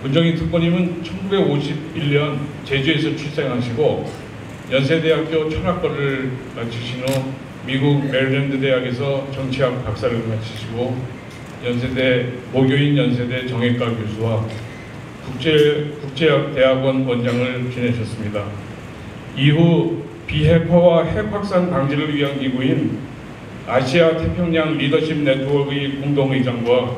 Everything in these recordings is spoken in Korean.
문정인 특보님은 1951년 제주에서 출생하시고 연세대학교 철학과를 마치신 후 미국 메릴랜드 대학에서 정치학 박사를 마치시고 모교인 연세대 정외과 교수와 국제대학원 원장을 지내셨습니다. 이후 비핵화와 핵 확산 방지를 위한 기구인 아시아 태평양 리더십 네트워크의 공동의장과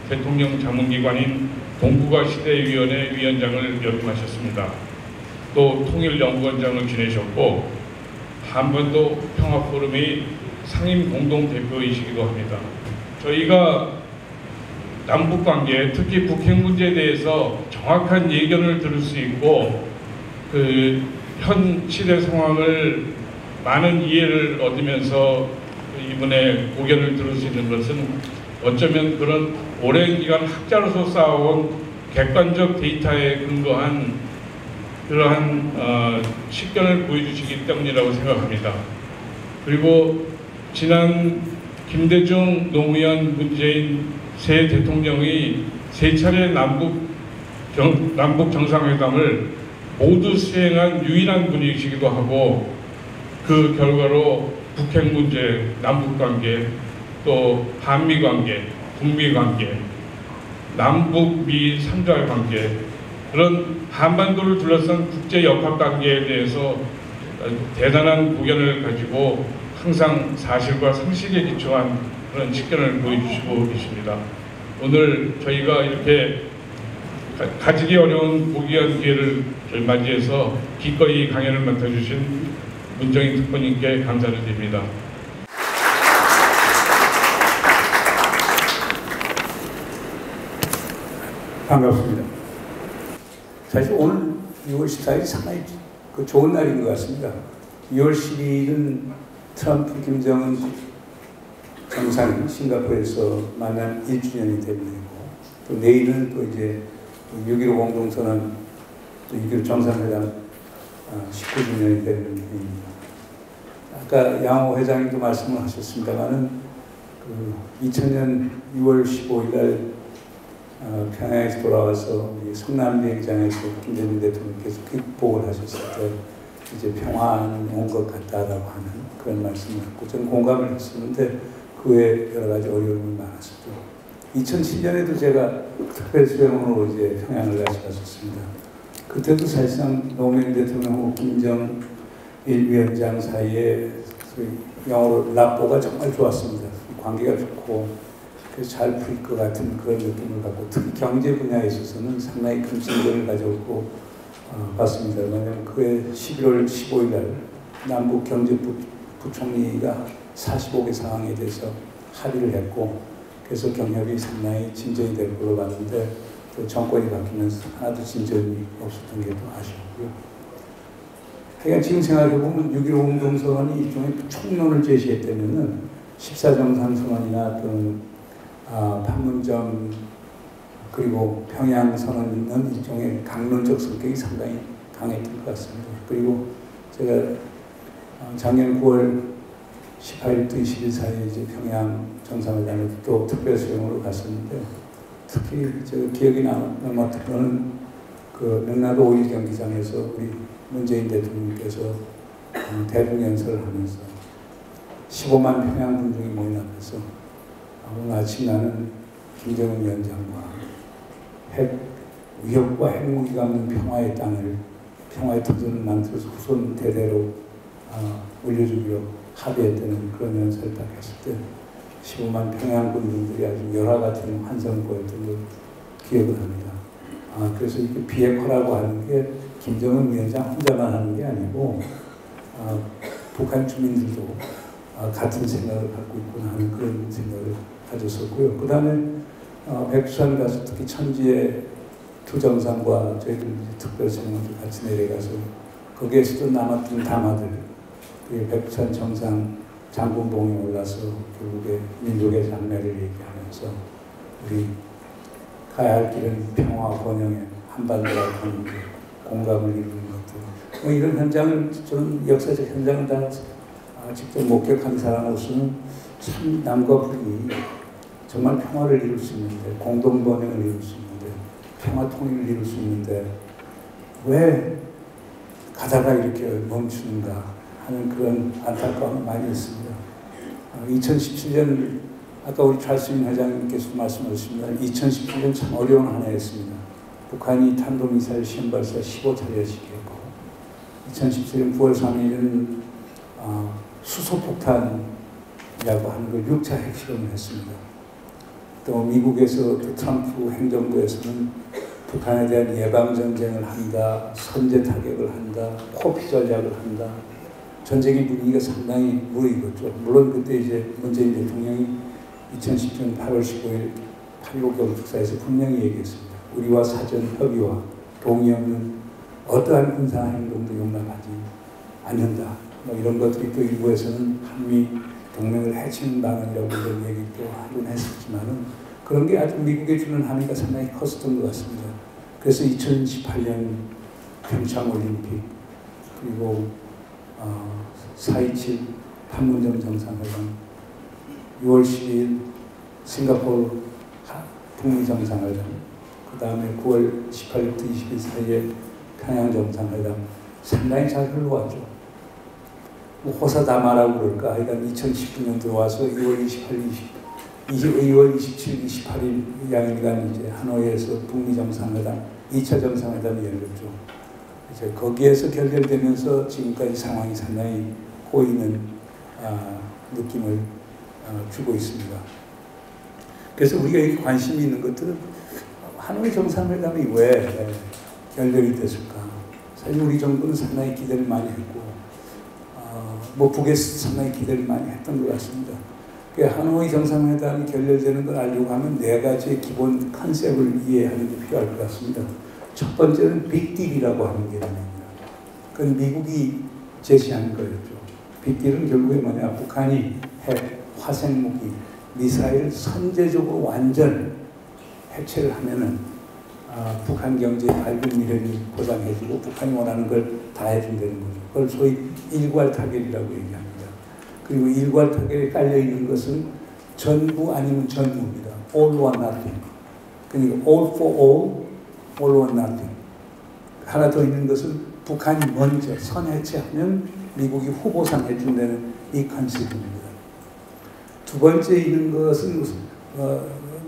대통령 자문기관인 동북아 시대위원회 위원장을 역임하셨습니다. 또 통일연구원장을 지내셨고 한반도 평화포럼의 상임 공동대표이시기도 합니다. 저희가 남북관계, 특히 북핵 문제에 대해서 정확한 예견을 들을 수 있고 현 시대 상황을 많은 이해를 얻으면서 이분의 고견을 들을 수 있는 것은 어쩌면 그런 오랜 기간 학자로서 쌓아온 객관적 데이터에 근거한 그러한 식견을 보여주시기 때문이라고 생각합니다. 그리고 지난 김대중, 노무현, 문재인 세 대통령이 세 차례 남북 정상회담을 모두 수행한 유일한 분이시기도 하고 그 결과로 북핵 문제, 남북관계, 또 한미관계, 북미관계, 남북미 3자 관계 그런 한반도를 둘러싼 국제역학관계에 대해서 대단한 고견을 가지고 항상 사실과 상식에 기초한 그런 식견을 보여주시고 계십니다. 오늘 저희가 이렇게 가지기 어려운 고귀한 기회를 맞이해서 기꺼이 강연을 맡아주신 문정인 특보님께 감사를 드립니다. 반갑습니다. 사실 오늘 6월 14일 상당히 좋은 날인 것 같습니다. 6월 12일은 트럼프, 김정은 정상이 싱가포르에서 만난 1주년이 되는 거고, 또 내일은 또 이제 6.15 공동선언, 또 6.15 정상회담 19주년이 되는 일입니다. 아까 양호 회장님도 말씀을 하셨습니다만은 2000년 6월 15일 날 평양에서 돌아와서 성남 비행장에서 김대중 대통령께서 귀국을 하셨을 때 이제 평화는 온 것 같다라고 하는 그런 말씀을 했고 저는 공감을 했었는데 그 외에 여러 가지 어려움이 많았었죠. 2007년에도 제가 특별 수행으로 이제 평양을 다시 갔었습니다. 그때도 사실상 노무현 대통령하고 김정일 위원장 사이에 영어로 라포가 정말 좋았습니다. 관계가 좋고 그래서 잘 풀릴 것 같은 그런 느낌을 갖고 특히 경제 분야에 있어서는 상당히 큰 진전을 가져오고 봤습니다. 왜냐하면 그해 11월 15일 날 남북 경제부총리가 45개 사항에 대해서 합의를 했고 그래서 경협이 상당히 진전이 될 걸로 봤는데 또 정권이 바뀌면서 하나도 진전이 없었던 게 좀 아쉬웠고요. 하여간 지금 생각해보면 6.15 공동선언이 일종의 총론을 제시했다면은 14정상선언이나 또는 판문점 그리고 평양선언은 일종의 강론적 성격이 상당히 강했던 것 같습니다. 그리고 제가 작년 9월 18일부터 20일 사이에 이제 평양 정상회담에 또 특별 수행으로 갔었는데 특히 제가 기억이 남았던 거는 그 명나도 5.1 경기장에서 우리 문재인 대통령께서 대북연설을 하면서 15만 평양 군중이 모인 앞에서 오늘 아침 나는 김정은 위원장과 핵 위협과 핵무기가 없는 평화의 땅을 평화의 터전을 만들어서 후손 대대로 물려주기로 합의했다는 그런 연설을 딱 했을 때 15만 평양 군중들이 아주 열화 같은 환성을 보였던 걸 기억을 합니다. 그래서 이게 비핵화라고 하는 게 김정은 위원장 혼자만 하는 게 아니고 북한 주민들도 같은 생각을 갖고 있구나 하는 그런 생각을 가졌었고요. 그 다음에 백두산 가서 특히 천지의 두 정상과 저희들 특별 선언을 같이 내려가서 거기에서도 남았던 담화들 백두산 정상 장군봉에 올라서 결국에 민족의 장래를 얘기하면서 우리 가야 할 길은 평화 번영의 한반도라고 하는 공감을 이루는 것들 이런 현장을 저는 역사적 현장을 다 직접 목격한 사람으로서는 참 남과 북이 정말 평화를 이룰 수 있는데 공동 번영을 이룰 수 있는데 평화 통일을 이룰 수 있는데 왜 가다가 이렇게 멈추는가 하는 그런 안타까움을 많이 했습니다. 2017년 아까 우리 찰스민 회장님께서 말씀하셨습니다. 2017년 참 어려운 한 해였습니다. 북한이 탄도미사일 시험 발사 15차례씩 했고 2017년 9월 3일은 수소폭탄이라고 하는 걸 6차 핵실험을 했습니다. 또 미국에서 또 트럼프 행정부에서는 북한에 대한 예방전쟁을 한다, 선제 타격을 한다, 코피 전략을 한다. 전쟁의 분위기가 상당히 무르익었죠. 물론 그때 이제 문재인 대통령이 2010년 8월 15일 8.15 경축사에서 분명히 얘기했습니다. 우리와 사전 협의와 동의 없는 어떠한 군사 행동도 용납하지 않는다. 뭐 이런 것들이 또 일부에서는 한미 동맹을 해치는 방안이라고 이런 얘기도 하긴 했었지만은 그런 게 아주 미국에 주는 함의가 상당히 컸었던 것 같습니다. 그래서 2018년 평창올림픽 그리고 4.27 판문점 정상회담 6월 10일 싱가포르 북미 정상회담 그 다음에 9월 18일부터 20일 사이에 평양 정상회담 상당히 잘 흘러왔죠. 뭐 호사다마라고 그럴까 하여간 2019년 들어와서 2월 28일, 2월 27일, 28일 양일간 이제 하노이에서 북미 정상회담 2차 정상회담이 열렸죠. 이제 거기에서 결렬되면서 지금까지 상황이 상당히 꼬이는 느낌을 주고 있습니다. 그래서 우리가 여기 관심이 있는 것들은 하노이 정상회담이 왜 결렬이 됐을까? 사실 우리 정부는 상당히 기대를 많이 했고 뭐 북에서 상당히 기대를 많이 했던 것 같습니다. 하노이 정상회담이 결렬되는 걸 알려고 하면 네 가지의 기본 컨셉을 이해하는 게 필요할 것 같습니다. 첫 번째는 빅딜이라고 하는 개념입니다. 그건 미국이 제시한 거였죠. 빅딜은 결국에 뭐냐, 북한이 핵, 화생무기, 미사일을 선제적으로 완전 해체를 하면은 북한 경제의 밝은 미래를 보장해주고 북한이 원하는 걸 다 해준다는 거죠. 그걸 소위 일괄 타결이라고 얘기합니다. 그리고 일괄 타결에 깔려 있는 것은 전부 아니면 전무입니다. All or nothing. 그러니까 all for all, all or nothing. 하나 더 있는 것은 북한이 먼저 선해체하면 미국이 후보상 해준다는 이 컨셉입니다. 두 번째 있는 것은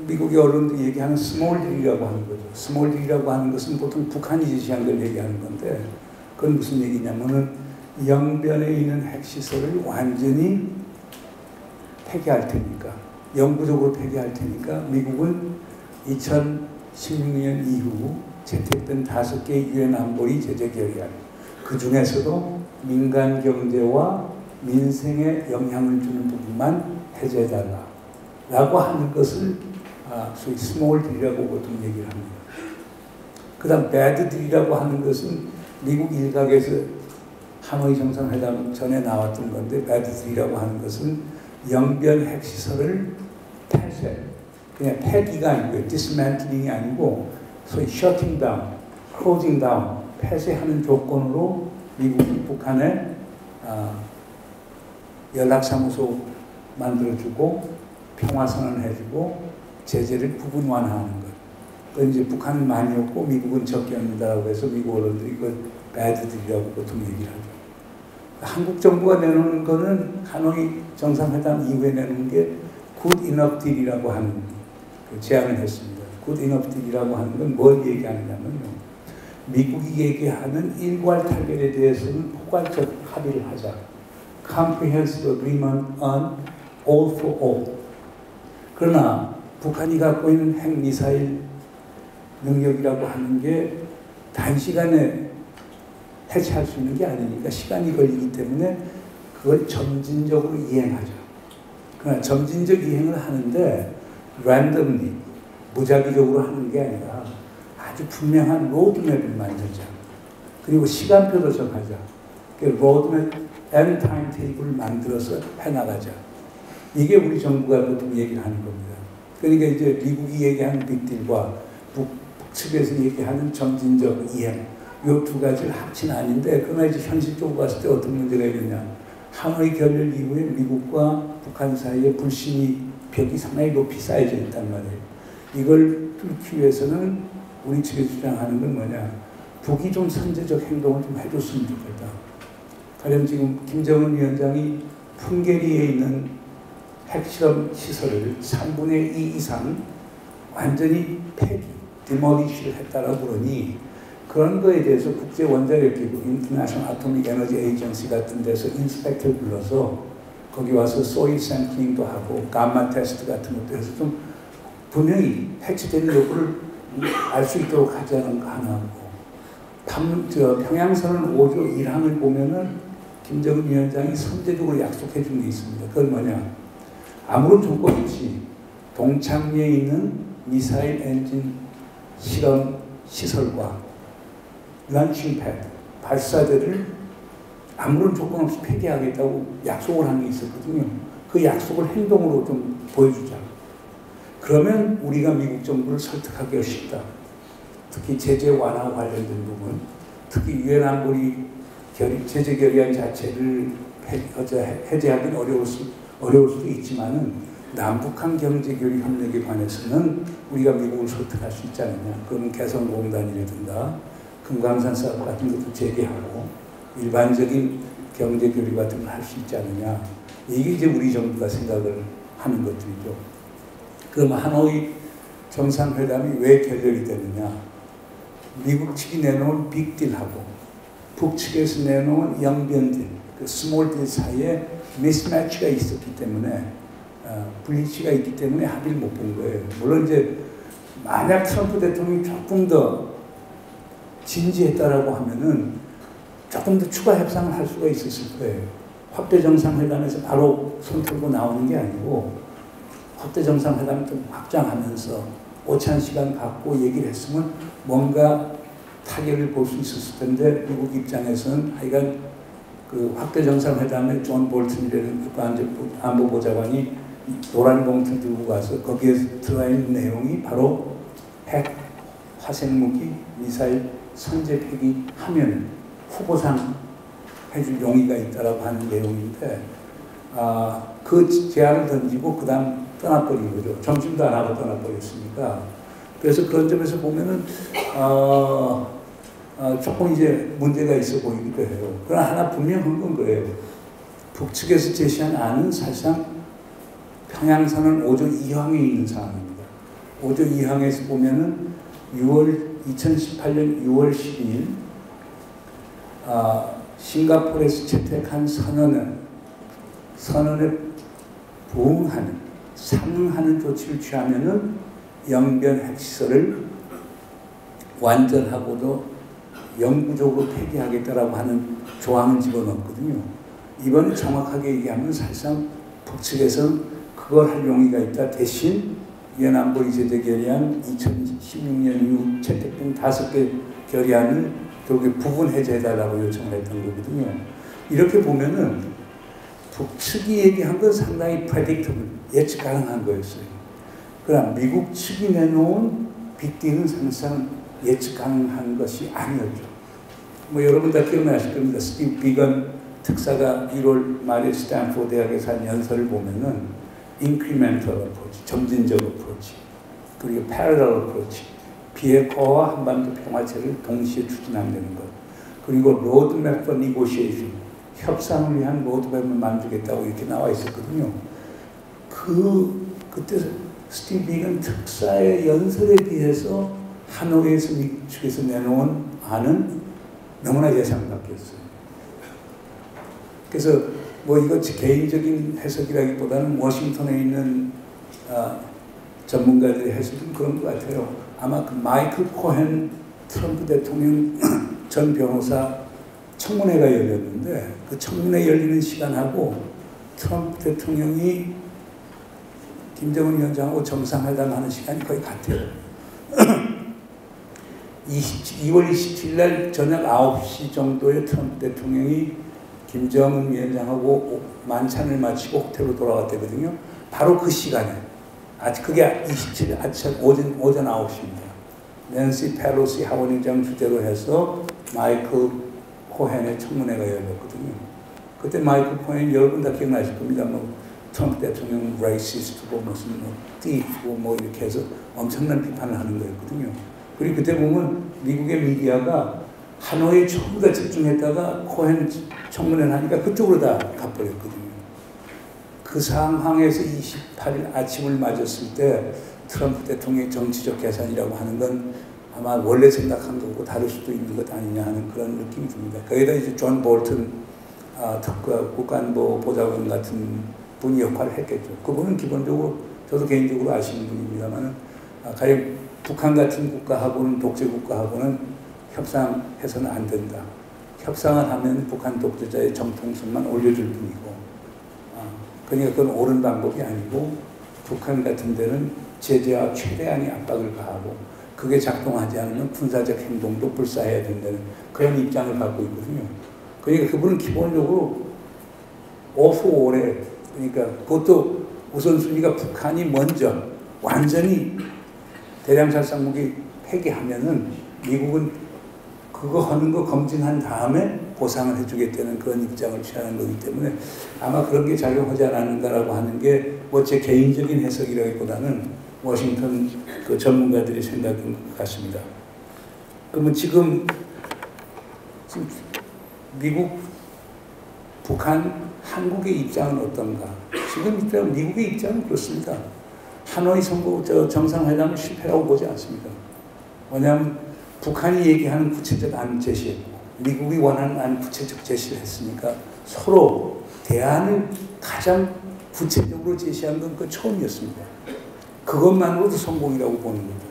미국의 언론들이 얘기하는 스몰 딜이라고 하는 거죠. 스몰 딜이라고 하는 것은 보통 북한이 제시한 걸 얘기하는 건데 그건 무슨 얘기냐면은 영변에 있는 핵시설을 완전히 폐기할 테니까 영구적으로 폐기할 테니까 미국은 2016년 이후 채택된 5개의 유엔 안보리 제재 결의안 그 중에서도 민간 경제와 민생에 영향을 주는 부분만 해제해달라 라고 하는 것을 소위 스몰 딜이라고 보통 얘기를 합니다. 그 다음 배드 딜이라고 하는 것은 미국 일각에서 하노이 정상회담 전에 나왔던 건데 배드 딜이라고 하는 것은 영변 핵시설을 폐쇄, 그냥 폐기가 아니고요. dismantling이 아니고 소위 shutting down, closing down, 폐쇄하는 조건으로 미국이 북한에 연락사무소 만들어주고 평화선언을 해주고 제재를 부분 완화하는 것. 그건 이제 북한은 많이었고 미국은 적게였다라고 해서 미국 언론들이 그걸 배드들이라고 보통 얘기를 하죠. 한국 정부가 내놓는 거는 하노이 정상회담 이후에 내놓은 게 good enough deal이라고 하는 그 제안을 했습니다. good enough deal이라고 하는 건 뭘 얘기하느냐면요. 미국이 얘기하는 일괄 타결에 대해서는 포괄적 합의를 하자. comprehensive agreement on all for all. 그러나 북한이 갖고 있는 핵미사일 능력이라고 하는 게 단시간에 해체할 수 있는 게 아니니까 시간이 걸리기 때문에 그걸 점진적으로 이행하자. 그러나 점진적 이행을 하는데 randomly, 무작위적으로 하는 게 아니라 아주 분명한 로드맵을 만들자. 그리고 시간표도 정하자. 그 로드맵 and 타임테이블을 만들어서 해나가자. 이게 우리 정부가 보통 얘기를 하는 겁니다. 그러니까 이제 미국이 얘기하는 빅딜과 북측에서 얘기하는 점진적 이행, 이 두 가지를 합친 아닌데, 그러나 이제 현실적으로 봤을 때 어떤 문제가 있느냐. 하노이 결렬 이후에 미국과 북한 사이에 불신이 벽이 상당히 높이 쌓여져 있단 말이에요. 이걸 뚫기 위해서는 우리 측에서 주장하는 건 뭐냐? 북이 좀 선제적 행동을 좀 해줬으면 좋겠다. 가령 지금 김정은 위원장이 풍계리에 있는 핵실험 시설을 3분의 2 이상 완전히 폐기, 디몰리시를 했다라고 그러니 그런 거에 대해서 국제 원자력기구, 인터내셔널 아토믹 에너지 에이전시 같은 데서 인스펙터를 불러서 거기 와서 소일 샘플링도 하고 감마 테스트 같은 것도 해서 좀 분명히 해치된 여부를 알 수 있도록 하자는 거 하나 하고 평양선언 5조 1항을 보면은 김정은 위원장이 선제적으로 약속해 준 게 있습니다. 그건 뭐냐? 아무런 조건 없이 동창리에 있는 미사일 엔진 실험 시설과 런칭 패드, 발사대를 아무런 조건 없이 폐기하겠다고 약속을 한 게 있었거든요. 그 약속을 행동으로 좀 보여주자. 그러면 우리가 미국 정부를 설득하기가 쉽다. 특히 제재 완화 관련된 부분, 특히 유엔 안보리 제재 결의안 자체를 해제하기는 어려울 수도 있지만은 남북한 경제교류 협력에 관해서는 우리가 미국을 설득할 수 있지 않느냐. 그러면 개성공단이라든가 금강산 사업 같은 것도 재개하고 일반적인 경제교류 같은 걸 할 수 있지 않느냐. 이게 이제 우리 정부가 생각을 하는 것들이죠. 그럼 하노이 정상회담이 왜 결렬이 되느냐. 미국 측이 내놓은 빅딜하고 북측에서 내놓은 영변딜, 그 스몰딜 사이에 미스매치가 있었기 때문에 불일치가 있기 때문에 합의를 못 본 거예요. 물론 이제 만약 트럼프 대통령이 조금 더 진지했다라고 하면은 조금 더 추가 협상을 할 수가 있었을 거예요. 확대 정상회담에서 바로 손 털고 나오는 게 아니고 확대 정상회담을 좀 확장하면서 오찬 시간 갖고 얘기를 했으면 뭔가 타결을 볼 수 있었을 텐데 미국 입장에서는 하여간 그 확대 정상회담에 존 볼튼이라는 국가안보보좌관이 노란 봉투 들고 가서 거기에 들어있는 내용이 바로 핵, 화생무기, 미사일 선제 폐기하면 후보상 해줄 용의가 있다라고 하는 내용인데 그 제안을 던지고 그 다음 떠나버린 거죠. 점심도 안 하고 떠나버렸으니까. 그래서 그런 점에서 보면은 조금 이제 문제가 있어 보이기도 해요. 그러나 하나 분명한 건 거예요. 북측에서 제시한 안은 사실상 평양선언 5조 2항에 있는 사항입니다. 5조 2항에서 보면은 2018년 6월 12일 싱가포르에서 채택한 선언에 부응하는, 상응하는 조치를 취하면은 영변 핵시설을 완전하고도 영구적으로 폐기하겠다라고 하는 조항을 집어넣었거든요. 이번에 정확하게 얘기하면 사실상 북측에서는 그걸 할 용의가 있다. 대신 유엔 안보리 제재 결의안 2016년 이후 채택된 5개 결의안을 결국에 부분 해제해달라고 요청을 했던 거거든요. 이렇게 보면은 북측이 얘기한 건 상당히 predictable, 예측 가능한 거였어요. 그러나 미국 측이 내놓은 빅딜은 사실상 예측 가능한 것이 아니었죠. 뭐 여러분 다 기억나실 겁니다. 스티브 비건 특사가 1월 말에 스탠포드 대학에서 한 연설을 보면은 incremental approach, 점진적 approach, 그리고 parallel approach, 비핵화와 한반도 평화체를 동시에 추진한다는 것, 그리고 roadmap for negotiation, 협상을 위한 로드맵을 만들겠다고 이렇게 나와 있었거든요. 그때 스티브 비건 특사의 연설에 비해서 하노이에서 미국 측에서 내놓은 안은 너무나 예상 밖이었어요. 그래서 뭐 이거 개인적인 해석이라기보다는 워싱턴에 있는 전문가들의 해석은 그런 것 같아요. 아마 그 마이클 코헨 트럼프 대통령 전 변호사 청문회가 열렸는데 그 청문회 열리는 시간하고 트럼프 대통령이 김정은 위원장하고 정상회담하는 시간이 거의 같아요. 2월 27일 날 저녁 9시 정도에 트럼프 대통령이 김정은 위원장하고 만찬을 마치고 호텔로 돌아왔대거든요. 바로 그 시간에, 그게 27일 아침 오전 9시입니다. 낸시 펠로시 하원의장 주재로 해서 마이클 코헨의 청문회가 열렸거든요. 그때 마이클 코헨 여러분 다 기억나실 겁니다. 뭐 트럼프 대통령 레이시스트고 무슨 뭐 띠프고 뭐 이렇게 해서 엄청난 비판을 하는 거였거든요. 그리고 그때 보면 미국의 미디어가 하노이에 전부 다 집중했다가 코헨 청문회를 하니까 그쪽으로 다 가버렸거든요. 그 상황에서 28일 아침을 맞았을 때 트럼프 대통령의 정치적 계산이라고 하는 건 아마 원래 생각한 거고 다를 수도 있는 것 아니냐 하는 그런 느낌이 듭니다. 거기다 이제 존 볼튼 국가안보 보좌관 같은 분이 역할을 했겠죠. 그분은 기본적으로 저도 개인적으로 아시는 분입니다만 가령 북한 같은 국가하고는 독재 국가하고는 협상해서는 안 된다. 협상을 하면 북한 독재자의 정통성만 올려줄 뿐이고 그러니까 그건 옳은 방법이 아니고 북한 같은 데는 제재와 최대한의 압박을 가하고 그게 작동하지 않으면 군사적 행동도 불사해야 된다는 그런 입장을 갖고 있거든요. 그러니까 그분은 기본적으로 오래 그러니까 그것도 우선순위가 북한이 먼저 완전히 대량살상무기 폐기하면은 미국은 그거 하는 거 검증한 다음에 보상을 해주겠다는 그런 입장을 취하는 거기 때문에 아마 그런 게 작용하지 않았는가라고 하는 게 뭐 제 개인적인 해석이라기보다는 워싱턴 그 전문가들의 생각인 것 같습니다. 그러면 지금 미국, 북한, 한국의 입장은 어떤가? 지금 미국의 입장은 그렇습니다. 하노이 정상회담은 실패라고 보지 않습니다. 왜냐하면 북한이 얘기하는 구체적 안을 제시했고 미국이 원하는 안 구체적 제시를 했으니까 서로 대안을 가장 구체적으로 제시한 건 그 처음이었습니다. 그것만으로도 성공이라고 보는 거죠.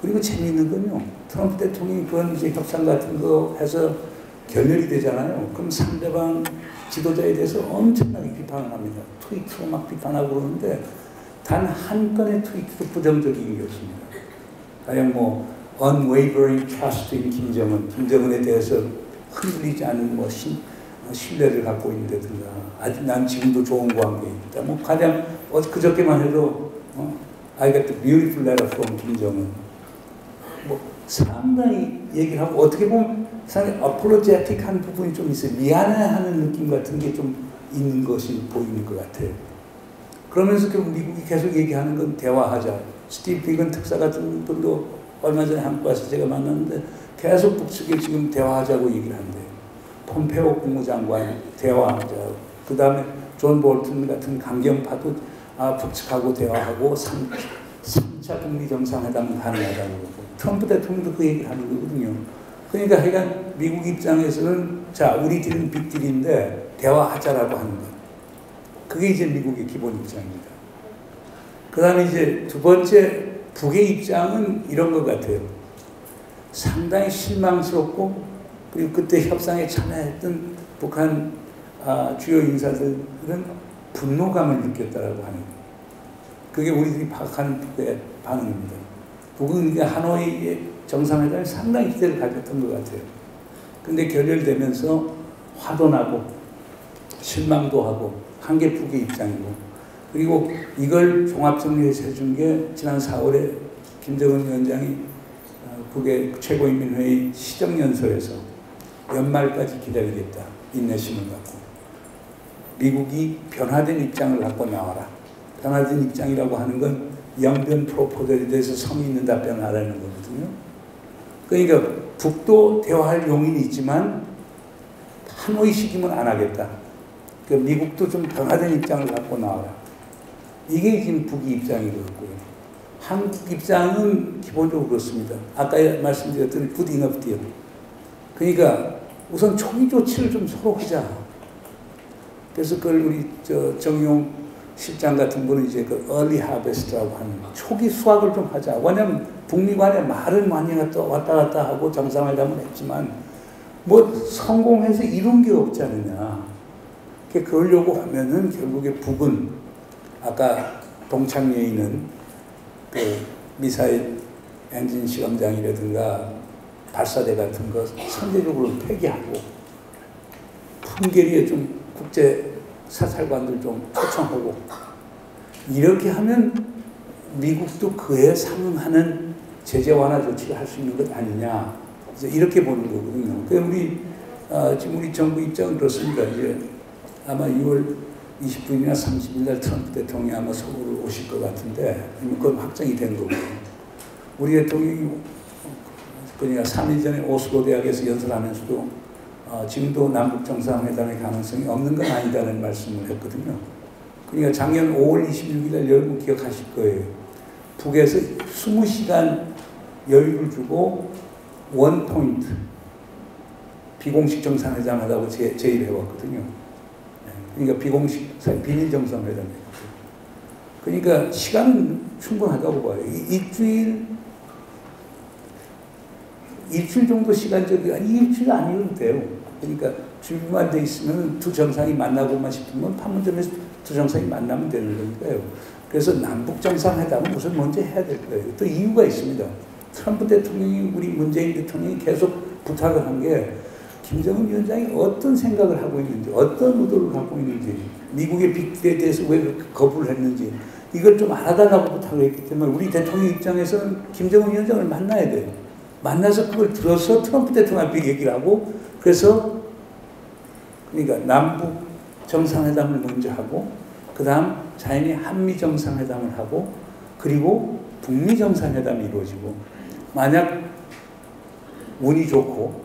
그리고 재미있는 건요. 트럼프 대통령이 그런 이제 협상 같은 거 해서 결렬이 되잖아요. 그럼 상대방 지도자에 대해서 엄청나게 비판을 합니다. 트위터로 막 비판하고 그러는데 단 한 건의 트위터도 부정적인 게 없습니다. 가령 뭐 unwavering trust in 김정은에 대해서 흔들리지 않은 뭐 신뢰를 갖고 있는다든가 아주 난 지금도 좋은 관계에 있다. 뭐 가장 그저께만 해도 I got the beautiful letter from 김정은 뭐 상당히 얘기를 하고 어떻게 보면 상당히 apologetic한 부분이 좀 있어요. 미안해하는 느낌 같은 게 좀 있는 것이 보이는 것 같아요. 그러면서 결국 미국이 계속 얘기하는 건 대화하자. 스티브 비건 특사 같은 분도 얼마 전에 한국 와서 제가 만났는데 계속 북측에 지금 대화하자고 얘기를 한대요. 폼페오 국무장관 대화하자. 그 다음에 존 볼튼 같은 강경파도 북측하고 대화하고 3차 북미 정상회담은 가능하다고 그러고 트럼프 대통령도 그 얘기를 하는 거거든요. 그러니까 하여간 미국 입장에서는 자 우리들은 빅딜인데 대화하자라고 하는 것. 그게 이제 미국의 기본 입장입니다. 그 다음에 이제 두 번째 북의 입장은 이런 것 같아요. 상당히 실망스럽고 그리고 그때 협상에 참여했던 북한 주요 인사들은 분노감을 느꼈다라고 하는 거예요. 그게 우리들이 파악하는 북의 반응입니다. 북은 하노이 정상회담에 상당히 기대를 가졌던 것 같아요. 근데 결렬되면서 화도 나고 실망도 하고 한 게 북의 입장이고 그리고 이걸 종합정리해서 해준 게 지난 4월에 김정은 위원장이 북의 최고인민회의 시정연설에서 연말까지 기다리겠다. 인내심을 갖고 미국이 변화된 입장을 갖고 나와라. 변화된 입장이라고 하는 건 영변 프로포절에 대해서 성의 있는 답변을 하라는 거거든요. 그러니까 북도 대화할 용인이 있지만 하노이식이면 안 하겠다. 그러니까 미국도 좀 변화된 입장을 갖고 나와라. 이게 지금 북의 입장이거든요. 한국 입장은 기본적으로 그렇습니다. 아까 말씀드렸던 good enough deal. 그러니까 우선 초기 조치를 좀 서로 하자. 그래서 그걸 우리 정용 실장 같은 분은 이제 그 early harvest라고 하는 초기 수확을 좀 하자. 왜냐면 북미 간에 말은 많이 왔다 갔다 하고 정상회담을 했지만 뭐 성공해서 이룬 게 없지 않느냐. 그러려고 하면은 결국에 북은 아까 동창리에 있는 그 미사일 엔진 시험장이라든가 발사대 같은 거 선제적으로 폐기하고 풍계리에 좀 국제 사찰관들 좀 초청하고 이렇게 하면 미국도 그에 상응하는 제재 완화 조치를 할 수 있는 것 아니냐 이렇게 보는 거거든요. 그래서 지금 우리 정부 입장은 그렇습니다. 이제 아마 6월 20분이나 30일 날 트럼프 대통령이 아마 서울을 오실 것 같은데 그건 확정이 된 거고 우리 대통령이 그러니까 3일 전에 오슬로 대학에서 연설하면서도 지금도 남북 정상회담의 가능성이 없는 건 아니다는 말씀을 했거든요. 그러니까 작년 5월 26일 날 여러분 기억하실 거예요. 북에서 20시간 여유를 주고 원 포인트 비공식 정상회담 하다고 제의를 해왔거든요. 그러니까 비공식 비밀 정상회담이에요. 그러니까 시간은 충분하다고 봐요. 일주일 정도 시간적이 아니 일주일 아니어도 돼요. 그러니까 준비만 돼 있으면 두 정상이 만나고만 싶으면 판문점에서 두 정상이 만나면 되는 거니까요. 그래서 남북 정상회담은 우선 먼저 해야 될 거예요. 또 이유가 있습니다. 트럼프 대통령이 우리 문재인 대통령이 계속 부탁을 한 게 김정은 위원장이 어떤 생각을 하고 있는지, 어떤 의도를 갖고 있는지, 미국의 빅딜에 대해서 왜 그렇게 거부를 했는지 이걸 좀 알아달라고 부탁을 했기 때문에 우리 대통령 입장에서는 김정은 위원장을 만나야 돼요. 만나서 그걸 들어서 트럼프 대통령한테 얘기를 하고 그래서 그러니까 남북 정상회담을 먼저 하고 그 다음 자연히 한미 정상회담을 하고 그리고 북미 정상회담이 이루어지고 만약 운이 좋고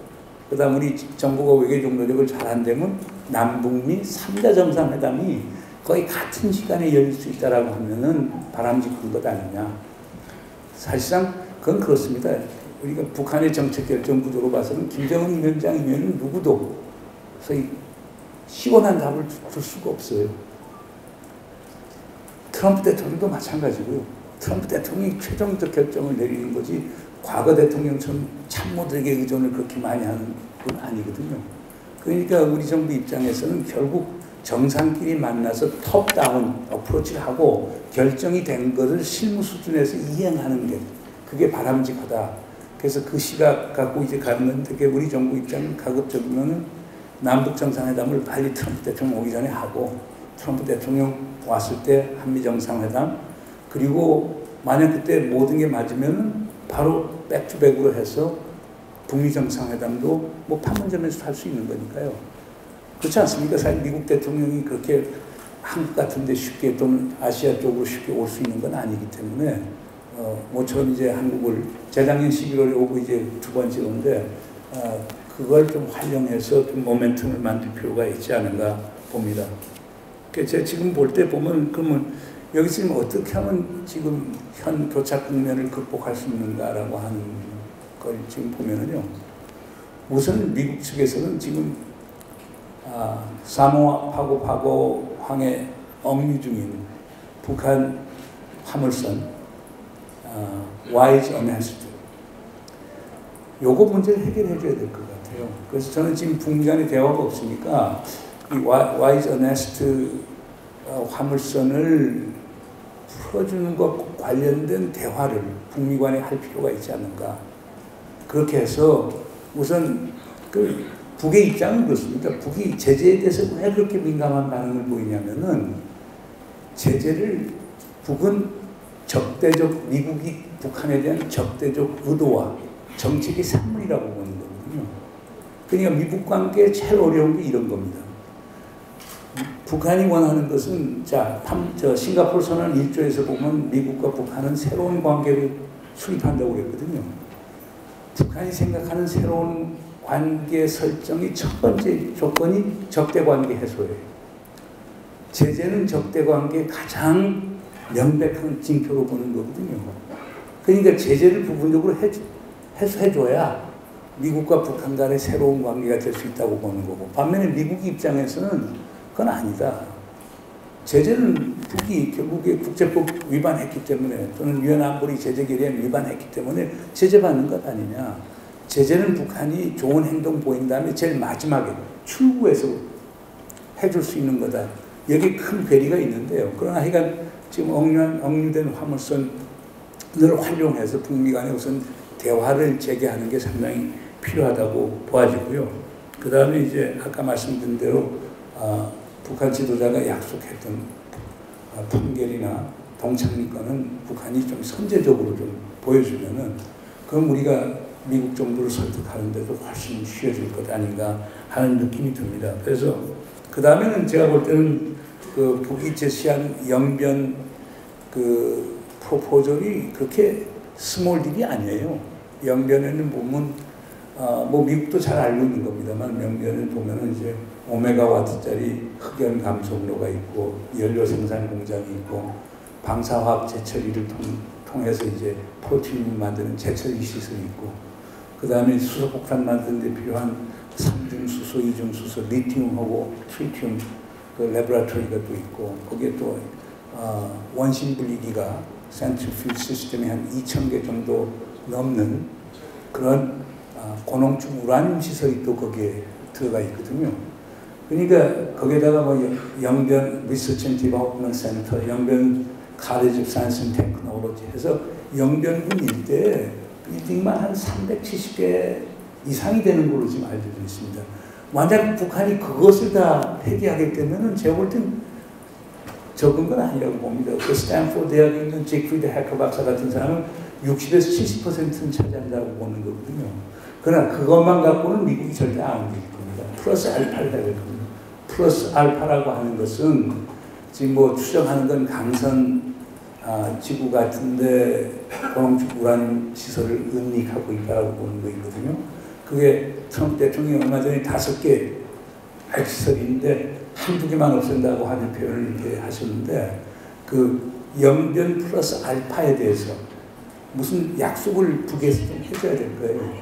그 다음 우리 정부가 외교적 노력을 잘한다면 남북미 3자 정상회담이 거의 같은 시간에 열릴 수 있다라고 하면은 바람직한 것 아니냐. 사실상 그건 그렇습니다. 우리가 북한의 정책 결정 구조로 봐서는 김정은 위원장이면 누구도 소위 시원한 답을 줄 수가 없어요. 트럼프 대통령도 마찬가지고요. 트럼프 대통령이 최종적 결정을 내리는 거지 과거 대통령처럼 참모들에게 의존을 그렇게 많이 하는 건 아니거든요. 그러니까 우리 정부 입장에서는 결국 정상끼리 만나서 톱다운 어프로치를 하고 결정이 된 것을 실무 수준에서 이행하는 게 그게 바람직하다. 그래서 그 시각 갖고 이제 갔는데 우리 정부 입장은 가급적이면 남북 정상회담을 빨리 트럼프 대통령 오기 전에 하고 트럼프 대통령 왔을 때 한미 정상회담 그리고 만약 그때 모든 게 맞으면 바로 백투백으로 해서 북미 정상회담도 뭐 판문점에서 할 수 있는 거니까요. 그렇지 않습니까? 사실 미국 대통령이 그렇게 한국 같은 데 쉽게 또는 아시아 쪽으로 쉽게 올 수 있는 건 아니기 때문에 모처럼 이제 한국을 재작년 11월에 오고 이제 두 번째 오는데 그걸 좀 활용해서 좀 모멘텀을 만들 필요가 있지 않은가 봅니다. 제가 지금 볼 때 보면 그러면 여기 지금 어떻게 하면 지금 현 교착 국면을 극복할 수 있는가라고 하는 걸 지금 보면은요. 우선 미국 측에서는 지금 사모아하고 파고항에 억류 중인 북한 화물선 와이즈 어네스트 요거 문제를 해결해 줘야 될 것 같아요. 그래서 저는 지금 북미 간의 대화가 없으니까 이 와이즈 어네스트 화물선을 풀어주는 것 관련된 대화를 북미 간에 할 필요가 있지 않는가. 그렇게 해서 우선 그 북의 입장은 그렇습니다. 북이 제재에 대해서 왜 그렇게 민감한 반응을 보이냐면은 제재를 북은 적대적 미국이 북한에 대한 적대적 의도와 정책의 산물이라고 보는 거거든요. 그러니까 미국 관계에 제일 어려운 게 이런 겁니다. 북한이 원하는 것은 싱가포르 선언 1조에서 보면 미국과 북한은 새로운 관계를 수립한다고 그랬거든요. 북한이 생각하는 새로운 관계 설정이 첫 번째 조건이 적대관계 해소예요. 제재는 적대관계의 가장 명백한 징표로 보는 거거든요. 그러니까 제재를 부분적으로 해소해줘야 미국과 북한 간의 새로운 관계가 될 수 있다고 보는 거고 반면에 미국 입장에서는 그건 아니다. 제재는 북이 결국에 국제법 위반했기 때문에 또는 유엔 안보리 제재 결의안 위반했기 때문에 제재받는 것 아니냐. 제재는 북한이 좋은 행동 보인 다음에 제일 마지막에 출구에서 해줄 수 있는 거다. 여기 큰 괴리가 있는데요. 그러나 하여간 지금 억류된 화물선을 활용해서 북미 간에 우선 대화를 재개하는 게 상당히 필요하다고 보아지고요. 그 다음에 이제 아까 말씀드린 대로 북한 지도자가 약속했던 판결이나 동창리권은 북한이 좀 선제적으로 좀 보여주면은 그럼 우리가 미국 정부를 설득하는 데도 훨씬 쉬워질 것 아닌가 하는 느낌이 듭니다. 그래서 그 다음에는 제가 볼 때는 그 북이 제시한 영변 그 프로포절이 그렇게 스몰 딜이 아니에요. 영변에는 보면 뭐 미국도 잘 알고 있는 겁니다만 영변을 보면은 이제 오메가와트짜리 흑연 감속로가 있고 연료 생산 공장이 있고 방사화학 재처리를 통해서 이제 프로틴을 만드는 재처리 시설이 있고 그 다음에 수소폭탄 만드는 데 필요한 삼중수소, 이중수소, 리튬하고 트리튬 그 레보라토리가 또 있고 거기에 또 원심 분리기가 센트리퓨지 시스템이 한 2,000개 정도 넘는 그런 고농축 우라늄 시설이 또 거기에 들어가 있거든요. 그러니까 거기에다가 뭐 영변 리서치 앤 디벨롭먼트 센터, 영변 카레지 오브 사이언스 앤 테크놀로지 해서 영변군 일대에 빌딩만 한 370개 이상이 되는 걸로 지금 알려져 있습니다. 만약 북한이 그것을 다 폐기하겠다면은 제가 볼 땐 적은 건 아니라고 봅니다. 그 스탠포드 대학에 있는 제크리드 해커 박사 같은 사람은 60에서 70%는 차지한다고 보는 거거든요. 그러나 그것만 갖고는 미국이 절대 안 움직일 겁니다. 플러스 알파를 해야 될 겁니다. 플러스 알파라고 하는 것은 지금 뭐 추정하는 건 강선 지구 같은데 고농축 우라늄 시설을 은닉하고 있다고 보는 거거든요. 그게 트럼프 대통령이 얼마 전에 5개 핵시설이 있는데 한두 개만 없앤다고 하는 표현을 이렇게 하셨는데 그 영변 플러스 알파에 대해서 무슨 약속을 북에서 좀 해줘야 될 거예요.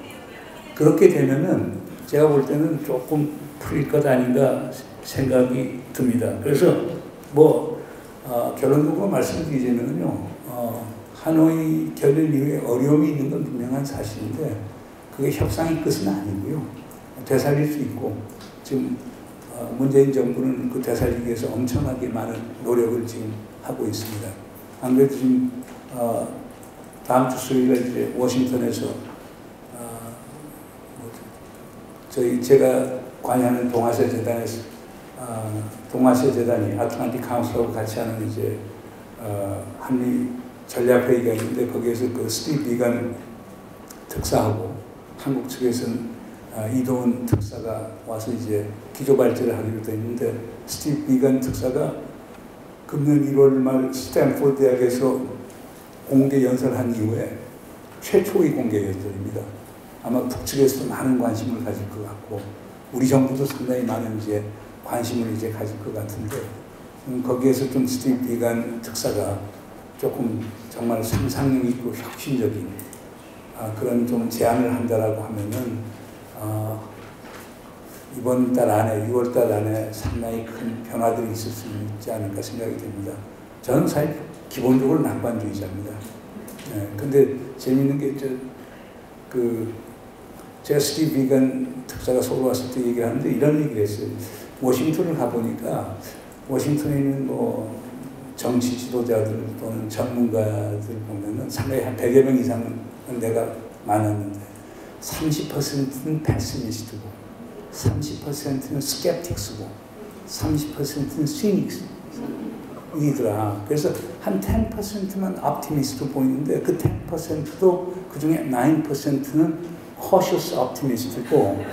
그렇게 되면은 제가 볼 때는 조금 풀릴 것 아닌가 생각이 듭니다. 그래서 뭐 결론적으로 말씀드리자면요, 하노이 결렬 이후에 어려움이 있는 건 분명한 사실인데 그게 협상의 끝은 아니고요. 되살릴 수 있고 지금 문재인 정부는 그 되살리기 위해서 엄청나게 많은 노력을 지금 하고 있습니다. 안 그래도 지금 다음 주 수요일에 이제 워싱턴에서 제가 관여하는 동아시아 재단에서 동아시아 재단이 아틀란틱 카운슬하고 같이 하는 이제 한미 전략 회의가 있는데 거기에서 그 스티브 비건 특사하고 한국 측에서는 이동훈 특사가 와서 이제 기조 발제를 하기로 되어 있는데 스티브 비건 특사가 금년 1월 말 스탠포드 대학에서 공개 연설한 이후에 최초의 공개 연설입니다. 아마 북측에서도 많은 관심을 가질 것 같고 우리 정부도 상당히 많은 이제 관심을 이제 가질 것 같은데 거기에서 좀 스티브 비건 특사가 조금 정말 상상력 있고 혁신적인 그런 좀 제안을 한다라고 하면은 이번 달 안에 6월 달 안에 상당히 큰 변화들이 있을 수 있지 않을까 생각이 됩니다. 저는 사실 기본적으로 낙관주의자입니다. 근데 재미있는 게 제가 스티브 비건 특사가 서울 왔을 때 얘기를 하는데 이런 얘기를 했어요. 워싱턴을 가보니까 워싱턴에 있는 뭐 정치 지도자들 또는 전문가들 보면은 상당히 한 100여 명 이상은 내가 많았는데 30%는 패시미스트고 30%는 스캡틱스고 30%는 시닉스이더라. 그래서 한 10%만 optimist로 보이는데 그 10%도 그 중에 9%는 cautious optimist고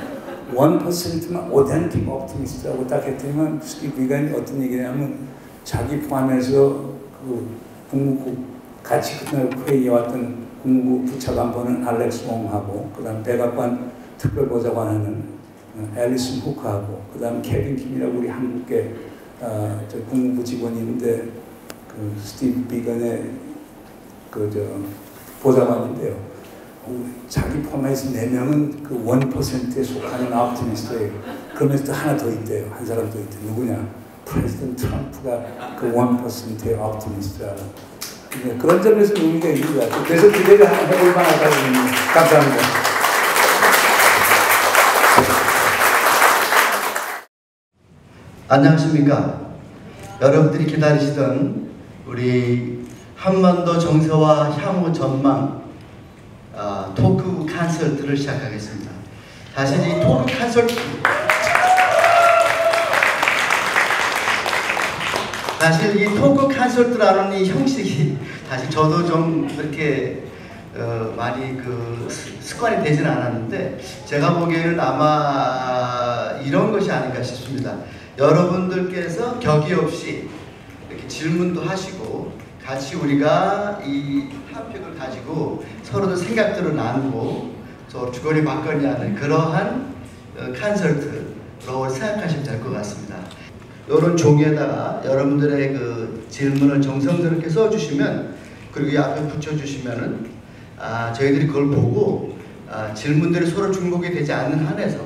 1%만 authentic optimist라고 딱 했더니만 스티브 비건이 어떤 얘기냐면 자기 포함해서 그 국무국 같이 그날 회의에 왔던 국무부 부차관보는 알렉스 옹하고 그 다음 백악관 특별보좌관하는 앨리슨 후크하고 그 다음 케빈 킴이라고 우리 한국계 국무부 직원이 있는데 그 스티브 비건의 보좌관인데요. 자기 포함해서 4명은 그 1%에 속하는 optimist예요. 그러면서 또 하나 더 있대요. 한 사람 더 있대요. 누구냐? 프레지던트 트럼프가 그 1%의 optimist라고. 그런 점에서 의미가 있는 것 같아요. 그래서 기대를 해볼 만하다고 봅니다. 감사합니다. 안녕하십니까. 여러분들이 기다리시던 우리 한반도 정세와 향후 전망 토크 콘서트를 시작하겠습니다. 사실 이 토크 콘서트 사실 이 토크 콘서트라는 이 형식이 사실 저도 좀 그렇게 많이 그 습관이 되지는 않았는데 제가 보기에는 아마 이런 것이 아닌가 싶습니다. 여러분들께서 격이 없이 이렇게 질문도 하시고 같이 우리가 이 탑픽을 가지고 서로의 생각들을 나누고 서로 주거니 받거니 하는 그러한 콘서트로 생각하시면 될 것 같습니다. 이런 종이에다가 여러분들의 그 질문을 정성스럽게 써주시면, 그리고 이 앞에 붙여주시면은 저희들이 그걸 보고 질문들이 서로 중복이 되지 않는 한에서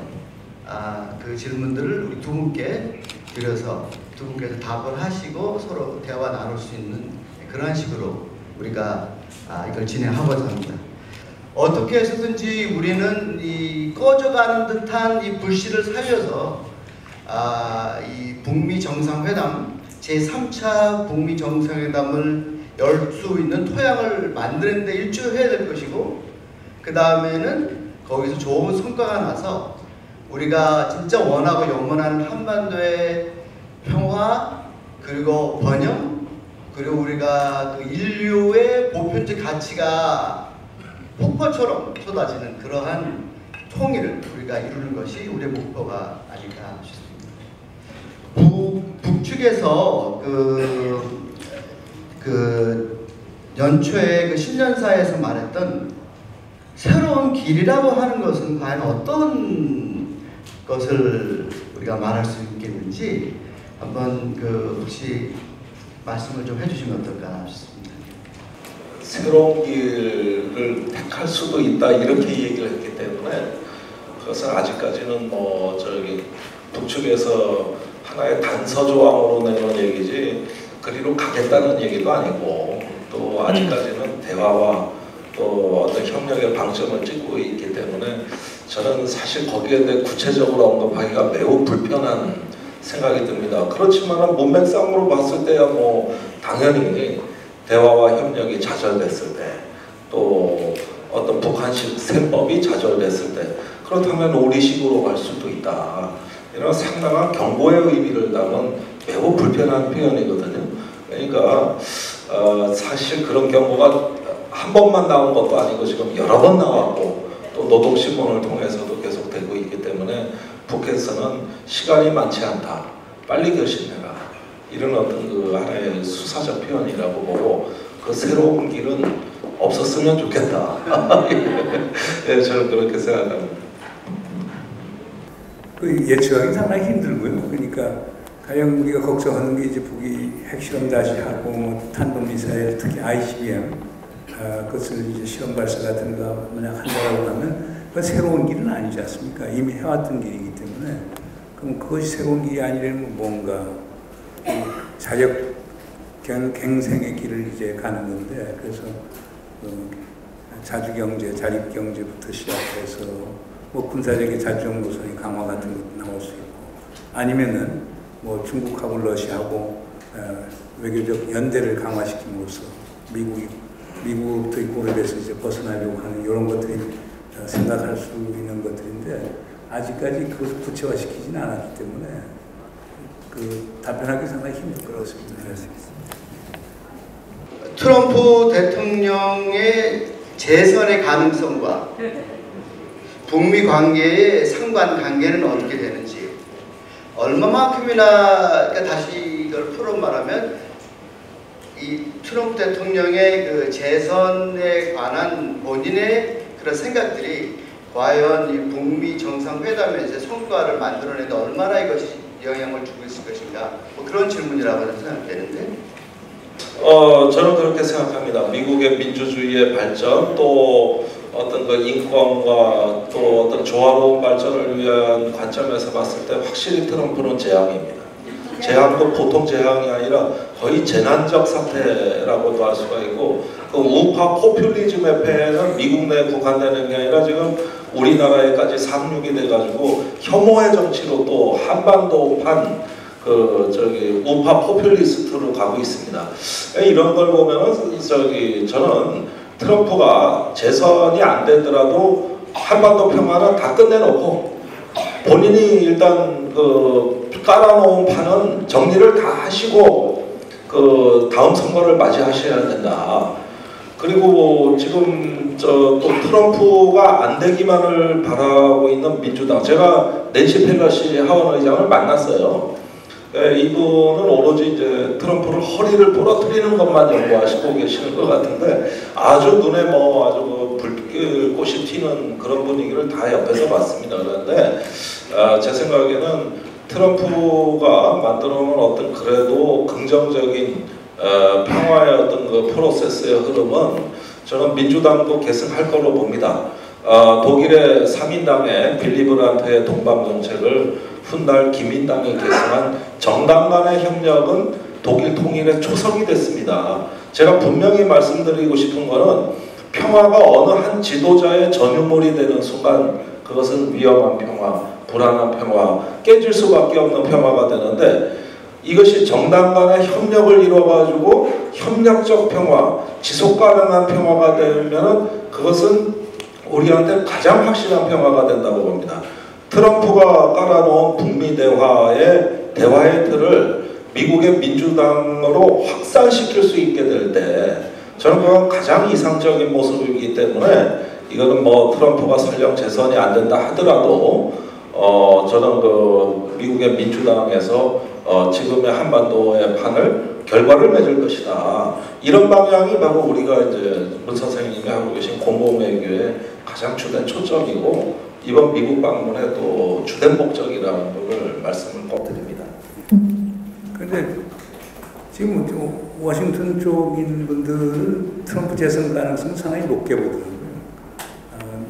그 질문들을 우리 두 분께 드려서 두 분께서 답을 하시고 서로 대화 나눌 수 있는 그런 식으로 우리가 이걸 진행하고자 합니다. 어떻게 해서든지 우리는 이 꺼져가는 듯한 이 불씨를 살려서 이 북미 정상회담 제3차 북미 정상회담을 열 수 있는 토양을 만드는 데 일조해야 될 것이고, 그 다음에는 거기서 좋은 성과가 나서 우리가 진짜 원하고 염원하는 한반도의 평화, 그리고 번영, 그리고 우리가 그 인류의 보편적 가치가 폭포처럼 쏟아지는 그러한 통일을 우리가 이루는 것이 우리의 목표가 아닐까 싶습니다. 북측에서 그 연초에 그 신년사에서 말했던 새로운 길이라고 하는 것은 과연 어떤 것을 우리가 말할 수 있겠는지 한번 혹시 말씀을 좀 해주시면 어떨까 싶습니다. 새로운 길을 택할 수도 있다 이렇게 얘기를 했기 때문에 그것은 아직까지는 북측에서 하나의 단서 조항으로 내놓은 얘기지 그리로 가겠다는 얘기도 아니고, 또 아직까지는 대화와 또 어떤 협력의 방점을 찍고 있기 때문에 저는 사실 거기에 대해 구체적으로 언급하기가 매우 불편한 생각이 듭니다. 그렇지만 문맥상으로 봤을 때야 당연히 대화와 협력이 좌절됐을 때, 또 어떤 북한식 셈법이 좌절됐을 때, 그렇다면 우리식으로 갈 수도 있다. 이런 상당한 경고의 의미를 담은 매우 불편한 표현이거든요. 그러니까 사실 그런 경고가 한 번만 나온 것도 아니고 지금 여러 번 나왔고, 또 노동신문을 통해서도 계속되고 있기 때문에 북에서는 시간이 많지 않다, 빨리 결심해라, 이런 어떤 그 하나의 수사적 표현이라고 보고, 그 새로운 길은 없었으면 좋겠다. 네, 저는 그렇게 생각합니다. 그 예측하기 상당히 힘들고요. 그러니까 가령 우리가 걱정하는 게 이제 북이 핵실험 다시 하고 탄도미사일, 특히 ICBM 그것을 이제 실험 발사 같은 거 만약 한다고 하면 그 새로운 길은 아니지 않습니까? 이미 해왔던 길이기 때문에. 그럼 그것이 새로운 길이 아니라면 뭔가 자력 갱생의 길을 이제 가는 건데, 그래서 자주경제, 자립경제부터 시작해서 군사적인 자주적 노선의 강화 같은 것도 나올 수 있고, 아니면은 중국하고 러시아하고 외교적 연대를 강화시킴으로써 미국부터 고립에서 이제 벗어나려고 하는 이런 것들이 생각할 수 있는 것들인데, 아직까지 그것을 구체화시키지는 않았기 때문에 답변하기 상당히 힘들 것 같습니다. 트럼프 대통령의 재선의 가능성과 북미 관계의 상관관계는 어떻게 되는지, 얼마만큼이나, 그러니까 다시 이걸 풀어 말하면 이 트럼프 대통령의 그 재선에 관한 본인의 그런 생각들이 과연 이 북미 정상회담에서 성과를 만들어내는데 얼마나 이것이 영향을 주고 있을 것인가, 그런 질문이라고 생각되는데. 저는 그렇게 생각합니다. 미국의 민주주의의 발전, 또 어떤 그 인권과 또 어떤 조화로운 발전을 위한 관점에서 봤을 때 확실히 트럼프는 재앙입니다. 재앙도 보통 재앙이 아니라 거의 재난적 사태라고도 할 수가 있고, 그 우파 포퓰리즘의 폐해는 미국 내에 국한되는 게 아니라 지금 우리나라에까지 상륙이 돼가지고 혐오의 정치로 또 한반도판 우파 포퓰리스트로 가고 있습니다. 이런 걸 보면은 저는 트럼프가 재선이 안 되더라도 한반도 평화는 다 끝내놓고 본인이 일단 깔아놓은 판은 정리를 다 하시고 다음 선거를 맞이하셔야 된다. 그리고 지금 또 트럼프가 안 되기만을 바라고 있는 민주당, 제가 낸시 펠러시 하원 의장을 만났어요. 이분은 오로지 이제 트럼프를 허리를 부러뜨리는 것만 연구하시고 계시는 것 같은데 아주 눈에 뭐 아주 뭐 불꽃이 튀는 그런 분위기를 다 옆에서 봤습니다. 그런데 제 생각에는 트럼프가 만들어놓은 어떤 그래도 긍정적인 평화의 어떤 그 프로세스의 흐름은 저는 민주당도 계승할 걸로 봅니다. 독일의 3인당의 빌리브란트의 동방 정책을 훗날 기민당이 계승한 정당 간의 협력은 독일 통일의 초석이 됐습니다. 제가 분명히 말씀드리고 싶은 것은 평화가 어느 한 지도자의 전유물이 되는 순간 그것은 위험한 평화, 불안한 평화, 깨질 수밖에 없는 평화가 되는데 이것이 정당 간의 협력을 이루어가지고 협력적 평화, 지속가능한 평화가 되면 그것은 우리한테 가장 확실한 평화가 된다고 봅니다. 트럼프가 깔아놓은 북미 대화의 틀을 미국의 민주당으로 확산시킬 수 있게 될 때 저는 그건 가장 이상적인 모습이기 때문에 이거는 뭐 트럼프가 설령 재선이 안 된다 하더라도 저는 그 미국의 민주당에서 지금의 한반도의 판을 결과를 맺을 것이다. 이런 방향이 바로 우리가 이제 문 선생님이 하고 계신 공공외교의 가장 주된 초점이고 이번 미국 방문의 또 주된 목적이라는 걸 말씀을 꼭 드립니다. 그런데 지금 워싱턴 쪽인 분들은 트럼프 재선 가능성을 상당히 높게 보더라고요.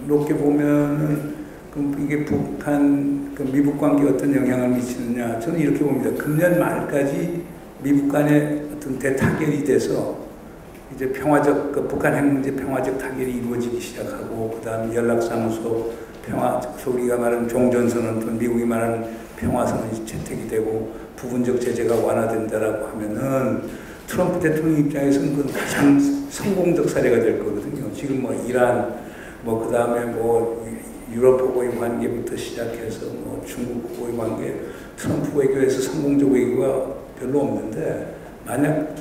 높게 보면은 이게 북한 미국 관계에 어떤 영향을 미치느냐 저는 이렇게 봅니다. 금년 말까지 미국 간의 어떤 대타결이 돼서 이제 평화적 북한 핵 문제 평화적 타결이 이루어지기 시작하고 그다음 연락사무소 평화 우리가 말하는 종전선언 또는 미국이 말하는 평화선언이 채택이 되고 부분적 제재가 완화된다라고 하면은 트럼프 대통령 입장에서는 그건 가장 성공적 사례가 될 거거든요. 지금 뭐 이란 그 다음에 유럽하고의 관계부터 시작해서 중국하고의 관계, 트럼프 외교에서 성공적 외교가 별로 없는데 만약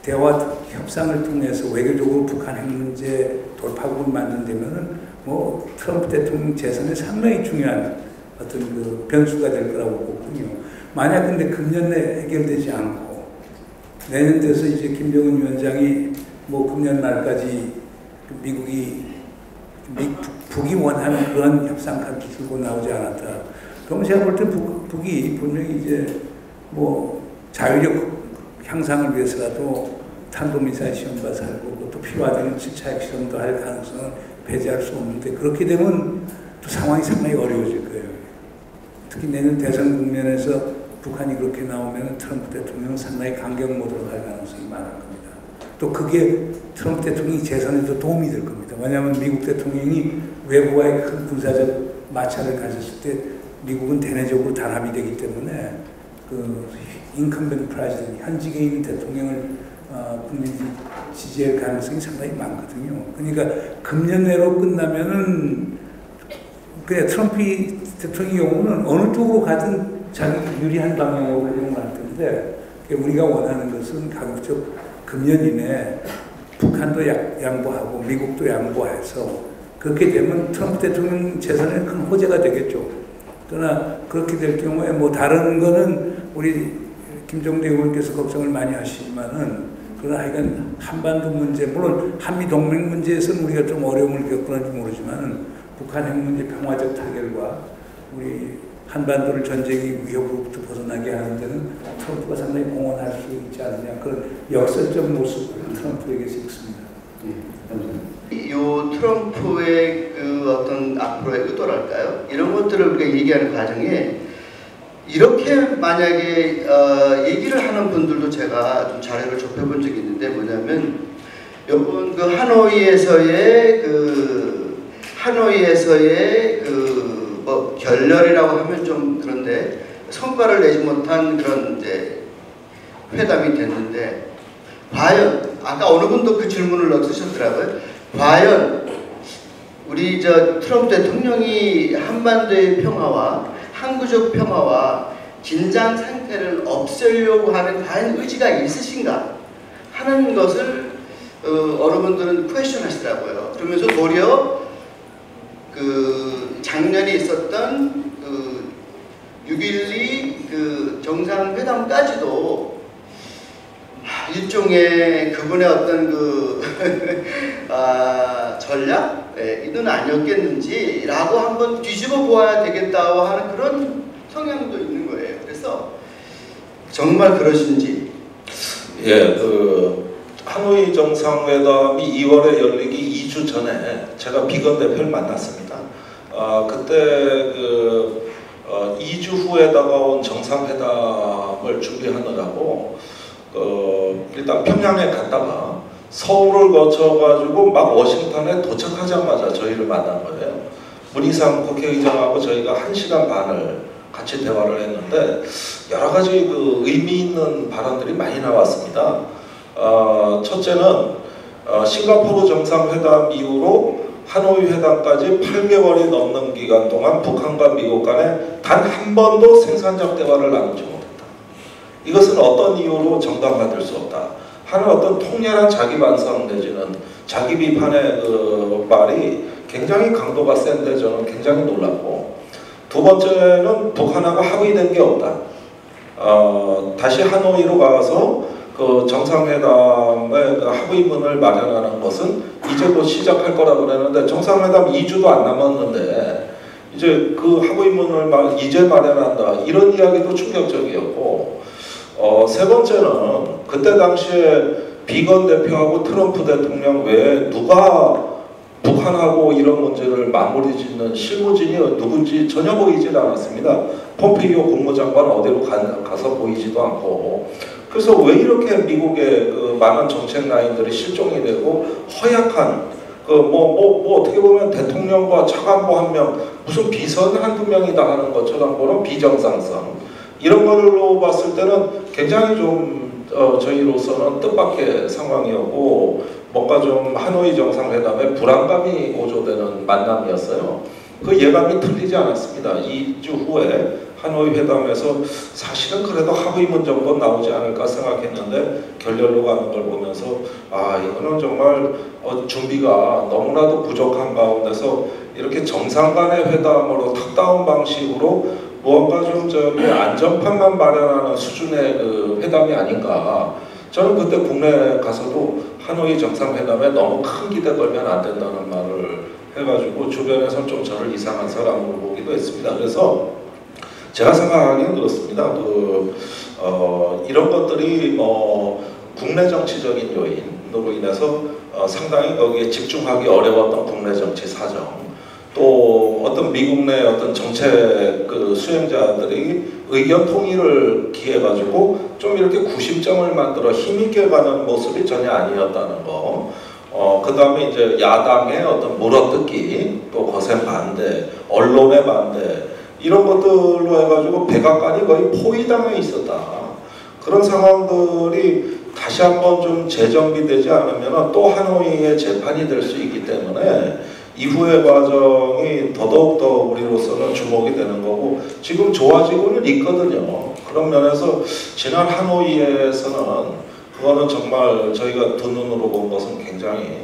대화 협상을 통해서 외교적으로 북한 핵 문제 돌파구를 만든다면은 트럼프 대통령 재선에 상당히 중요한 어떤 그 변수가 될 거라고 보거든요. 만약 근데 금년 내에 해결되지 않고 내년 돼서 이제 김정은 위원장이 금년 말까지 북이 원하는 그런 협상까지 들고 나오지 않았다. 그럼 제가 볼 때 북이 분명히 이제 자유력 향상을 위해서라도 탄도미사일 시험도 살고 또 필요하다면 7차 핵시험도 할 가능성을 배제할 수 없는데 그렇게 되면 또 상황이 상당히 어려워질 거예요. 특히 내년 대선 국면에서 북한이 그렇게 나오면 트럼프 대통령은 상당히 강경 모드로 갈 가능성이 많을 겁니다. 또 그게 트럼프 대통령이 재선에도 도움이 될 겁니다. 왜냐하면 미국 대통령이 외부와의 큰 군사적 마찰을 가졌을 때 미국은 대내적으로 단합이 되기 때문에 인컴벤트 프레지던트 현직에 있는 대통령을 국민이 지지할 가능성이 상당히 많거든요. 그러니까 금년 내로 끝나면은 그냥 트럼프 대통령의 경우는 어느 쪽으로 가든 자기 유리한 방향으로 가려고 할 텐데 우리가 원하는 것은 가급적 금년 이내에 북한도 양보하고 미국도 양보해서 그렇게 되면 트럼프 대통령 재선에 큰 호재가 되겠죠. 그러나 그렇게 될 경우에 다른 거는 우리 김종대 의원께서 걱정을 많이 하시지만은 그러나 하여간 한반도 문제 물론 한미 동맹 문제에서는 우리가 좀 어려움을 겪는지 모르지만은 북한 핵 문제 평화적 타결과 우리 한반도를 전쟁의 위협으로부터 벗어나게 하는 데는 트럼프가 상당히 공헌할 수 있지 않느냐 그런 역설적 모습을 트럼프에게서 있습니다. 이 트럼프의 어떤 앞으로의 의도랄까요? 이런 것들을 우리가 얘기하는 과정에 이렇게 만약에 얘기를 하는 분들도 제가 좀 자료를 접해본 적이 있는데 뭐냐면 요번 하노이에서의 결렬이라고 하면 좀 그런데 성과를 내지 못한 그런 이제 회담이 됐는데 과연 아까 어느 분도 그 질문을 넣으셨더라고요. 과연 우리 트럼프 대통령이 한반도의 평화와 항구적 평화와 긴장 상태를 없애려고 하는 과연 의지가 있으신가 하는 것을 어느 분들은 퀘스천 하시더라고요. 그러면서 도리어 작년에 있었던 6.12 그 정상회담까지도 일종의 그분의 어떤 그 전략?는 아니었겠는지라고 한번 뒤집어 보아야 되겠다고 하는 그런 성향도 있는 거예요. 그래서 정말 그러신지. 예, 그 하노이 정상회담이 2월에 열리기 2주 전에 제가 비건 대표를 만났습니다. 그때 그 2주 후에 다가온 정상회담을 준비하느라고 일단 평양에 갔다가 서울을 거쳐가지고 막 워싱턴에 도착하자마자 저희를 만난 거예요. 문희상 국회의장하고 저희가 1시간 반을 같이 대화를 했는데 여러 가지 그 의미 있는 발언들이 많이 나왔습니다. 첫째는 싱가포르 정상회담 이후로 하노이 회담까지 8개월이 넘는 기간 동안 북한과 미국 간에 단 한 번도 생산적 대화를 나누지 못했다. 이것은 어떤 이유로 정당화될 수 없다 하는 어떤 통렬한 자기 반성 내지는 자기 비판의 그 말이 굉장히 강도가 센데 저는 굉장히 놀랐고, 두 번째는 북한하고 합의된 게 없다. 다시 하노이로 가서 그 정상회담의 그 합의문을 마련하는 것은 이제 곧 시작할 거라고 그랬는데 정상회담 2주도 안 남았는데 이제 그 합의문을 이제 마련한다 이런 이야기도 충격적이었고, 세 번째는 그때 당시에 비건 대표하고 트럼프 대통령 외에 누가 북한하고 이런 문제를 마무리 짓는 실무진이 누군지 전혀 보이질 않았습니다. 폼페이오 국무장관 어디로 가서 보이지도 않고, 그래서 왜 이렇게 미국의 그 많은 정책 라인들이 실종이 되고 허약한 어떻게 보면 대통령과 차관보 한 명, 무슨 비선 한두 명이다 하는 것처럼 보는 비정상성, 이런 걸로 봤을 때는 굉장히 좀 저희로서는 뜻밖의 상황이었고 뭔가 좀 하노이 정상회담에 불안감이 고조되는 만남이었어요. 그 예감이 틀리지 않았습니다. 2주 후에 하노이 회담에서 사실은 그래도 합의문 정도 나오지 않을까 생각했는데 결렬로 가는 걸 보면서 이거는 정말 준비가 너무나도 부족한 가운데서 이렇게 정상 간의 회담으로 탑다운 방식으로 무언가 좀 안전판만 마련하는 수준의 그 회담이 아닌가. 저는 그때 국내 가서도 하노이 정상회담에 너무 큰 기대 걸면 안 된다는 말을 해가지고 주변에서 좀 저를 이상한 사람으로 보기도 했습니다. 그래서 제가 생각하기는 그렇습니다. 이런 것들이 국내 정치적인 요인으로 인해서 상당히 거기에 집중하기 어려웠던 국내 정치 사정, 또 어떤 미국 내 어떤 정책 그 수행자들이 의견 통일을 기해가지고 좀 이렇게 구심점을 만들어 힘있게 가는 모습이 전혀 아니었다는 거. 그 다음에 이제 야당의 어떤 물어뜯기, 또 거센 반대, 언론의 반대, 이런 것들로 해가지고 백악관이 거의 포위당해 있었다. 그런 상황들이 다시 한번 좀 재정비되지 않으면 또 하노이의 재판이 될 수 있기 때문에 이후의 과정이 더더욱더 우리로서는 주목이 되는 거고, 지금 좋아지고는 있거든요. 그런 면에서 지난 하노이에서는 그거는 정말 저희가 두 눈으로 본 것은 굉장히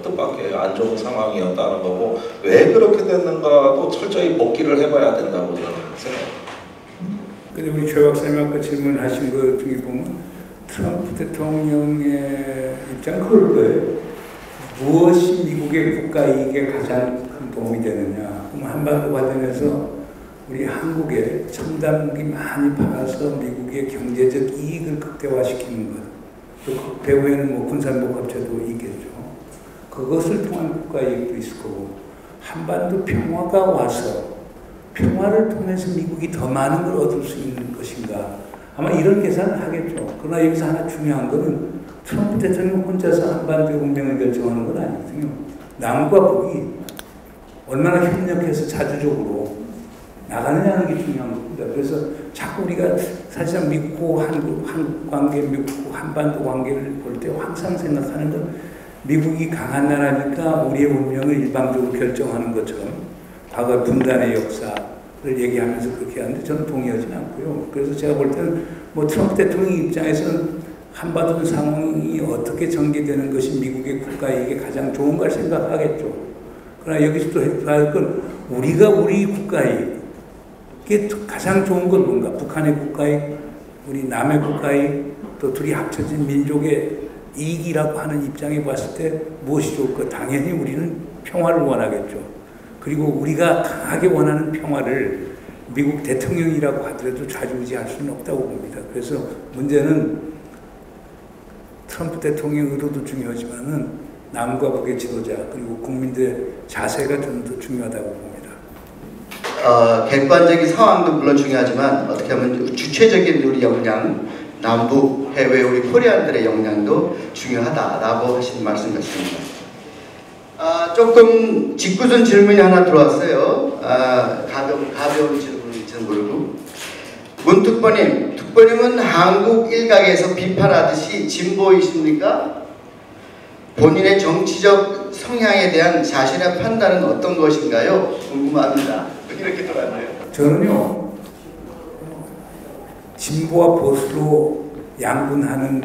뜻밖의 안 좋은 상황이었다는 거고, 왜 그렇게 됐는가도 철저히 복기를 해봐야 된다고 저는 생각합니다. 근데 우리 최 박사님 아까 질문하신 것 중에 보면 트럼프 대통령의 입장은 그럴 거예요. 무엇이 미국의 국가 이익에 가장 큰 도움이 되느냐. 그럼 한반도 관련해서 우리 한국에 첨단 무기 많이 팔아서 미국의 경제적 이익을 극대화시키는 것. 또 그 배후에는 군산복합체도 있겠죠. 그것을 통한 국가 이익도 있을 거고, 한반도 평화가 와서 평화를 통해서 미국이 더 많은 걸 얻을 수 있는 것인가. 아마 이런 계산을 하겠죠. 그러나 여기서 하나 중요한 것은 트럼프 대통령 혼자서 한반도의 운명을 결정하는 건 아니거든요. 남과 북이 얼마나 협력해서 자주적으로 나가느냐는 게 중요한 겁니다. 그래서 자꾸 우리가 사실상 미국과 한국 관계, 미국과 한반도 관계를 볼 때 항상 생각하는 건 미국이 강한 나라니까 우리의 운명을 일방적으로 결정하는 것처럼 과거 분단의 역사를 얘기하면서 그렇게 하는데 저는 동의하지는 않고요. 그래서 제가 볼 때는 트럼프 대통령 입장에서는 한반도 상황이 어떻게 전개되는 것이 미국의 국가이익에 가장 좋은가 생각하겠죠. 그러나 여기서 또 해야 할 건 우리가 우리 국가이익, 이게 가장 좋은 건 뭔가? 북한의 국가익, 우리 남의 국가익, 또 둘이 합쳐진 민족의 이익이라고 하는 입장에 봤을 때 무엇이 좋을까? 당연히 우리는 평화를 원하겠죠. 그리고 우리가 강하게 원하는 평화를 미국 대통령이라고 하더라도 좌지우지할 수는 없다고 봅니다. 그래서 문제는 트럼프 대통령 의도도 중요하지만은 남과 북의 지도자 그리고 국민들의 자세가 좀 더 중요하다고 봅니다. 객관적인 상황도 물론 중요하지만 어떻게 하면 주체적인 우리 역량, 남북, 해외 우리 코리안들의 역량도 중요하다라고 하신 말씀 같습니다. 조금 짓궂은 질문이 하나 들어왔어요. 가벼운 질문인지는 모르고. 문특보님, 특보님은 한국 일각에서 비판하듯이 진보이십니까? 본인의 정치적 성향에 대한 자신의 판단은 어떤 것인가요? 궁금합니다. 이렇게 들어왔네요. 저는요, 진보와 보수로 양분하는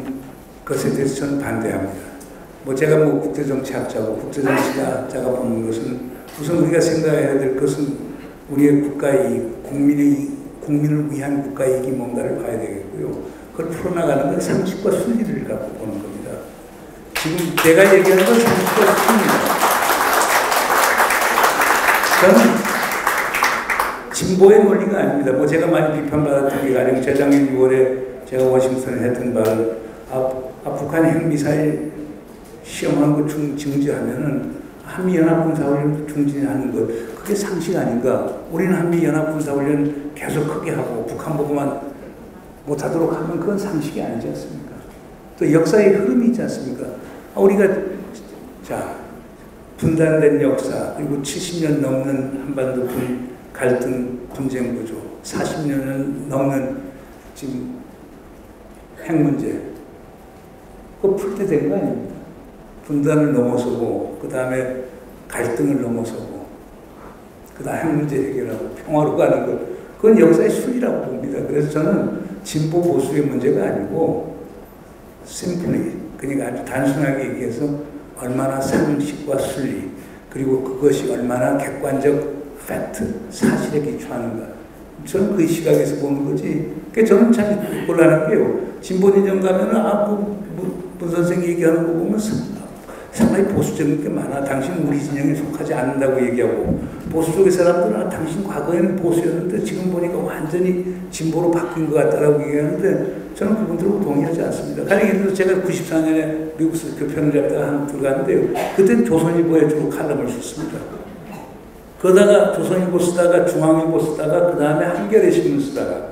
것에 대해서 저는 반대합니다. 제가 국제정치학자고 국제정치학자가 보는 것은 우선 우리가 생각해야 될 것은 우리의 국가의 국민을 위한 국가이익이 뭔가를 봐야 되겠고요. 그걸 풀어나가는 건 상식과 순리를 갖고 보는 겁니다. 지금 내가 얘기하는 건 상식과 순리입니다. 저는 진보의 논리가 아닙니다. 제가 많이 비판받았던 게 가령 재작년 6월에 제가 워싱턴에 했던 말은 북한이 핵미사일 시험하는 거 중지하면은 한미연합군사훈련도 중지하는 것, 그게 상식 아닌가? 우리는 한미연합군사훈련 계속 크게 하고 북한 보고만 못하도록 하면 그건 상식이 아니지 않습니까? 또 역사의 흐름이 있지 않습니까? 우리가 분단된 역사, 그리고 70년 넘는 한반도 갈등 분쟁 구조, 40년을 넘는 지금 핵 문제, 그거 풀 때 된 거 아닙니까? 분단을 넘어서고, 그 다음에 갈등을 넘어서고, 그 다음에 핵 문제 해결하고 평화로 가는 것, 그건 역사의 순리라고 봅니다. 그래서 저는 진보 보수의 문제가 아니고 simply, 그러니까 아주 단순하게 얘기해서 얼마나 상식과 순리, 그리고 그것이 얼마나 객관적 팩트, 사실에 기초하는가, 저는 그 시각에서 보는 거지. 그러니까 저는 참 곤란한 게요, 진보진영 가면은 문 선생이 얘기하는 거 보면 상당히 보수적인 게 많아. 당신 우리 진영에 속하지 않는다고 얘기하고, 보수 쪽의 사람들은 당신 과거에는 보수였는데 지금 보니까 완전히 진보로 바뀐 것 같다라고 얘기하는데 저는 그분들하고 동의하지 않습니다. 가령 예를 들어서 제가 94년에 미국에서 교편을 잡다가 한국 들어갔는데요, 그때는 조선일보에 주로 칼럼을 썼습니다. 그러다가 조선일보 쓰다가 중앙일보 쓰다가 그 다음에 한겨레 신문 쓰다가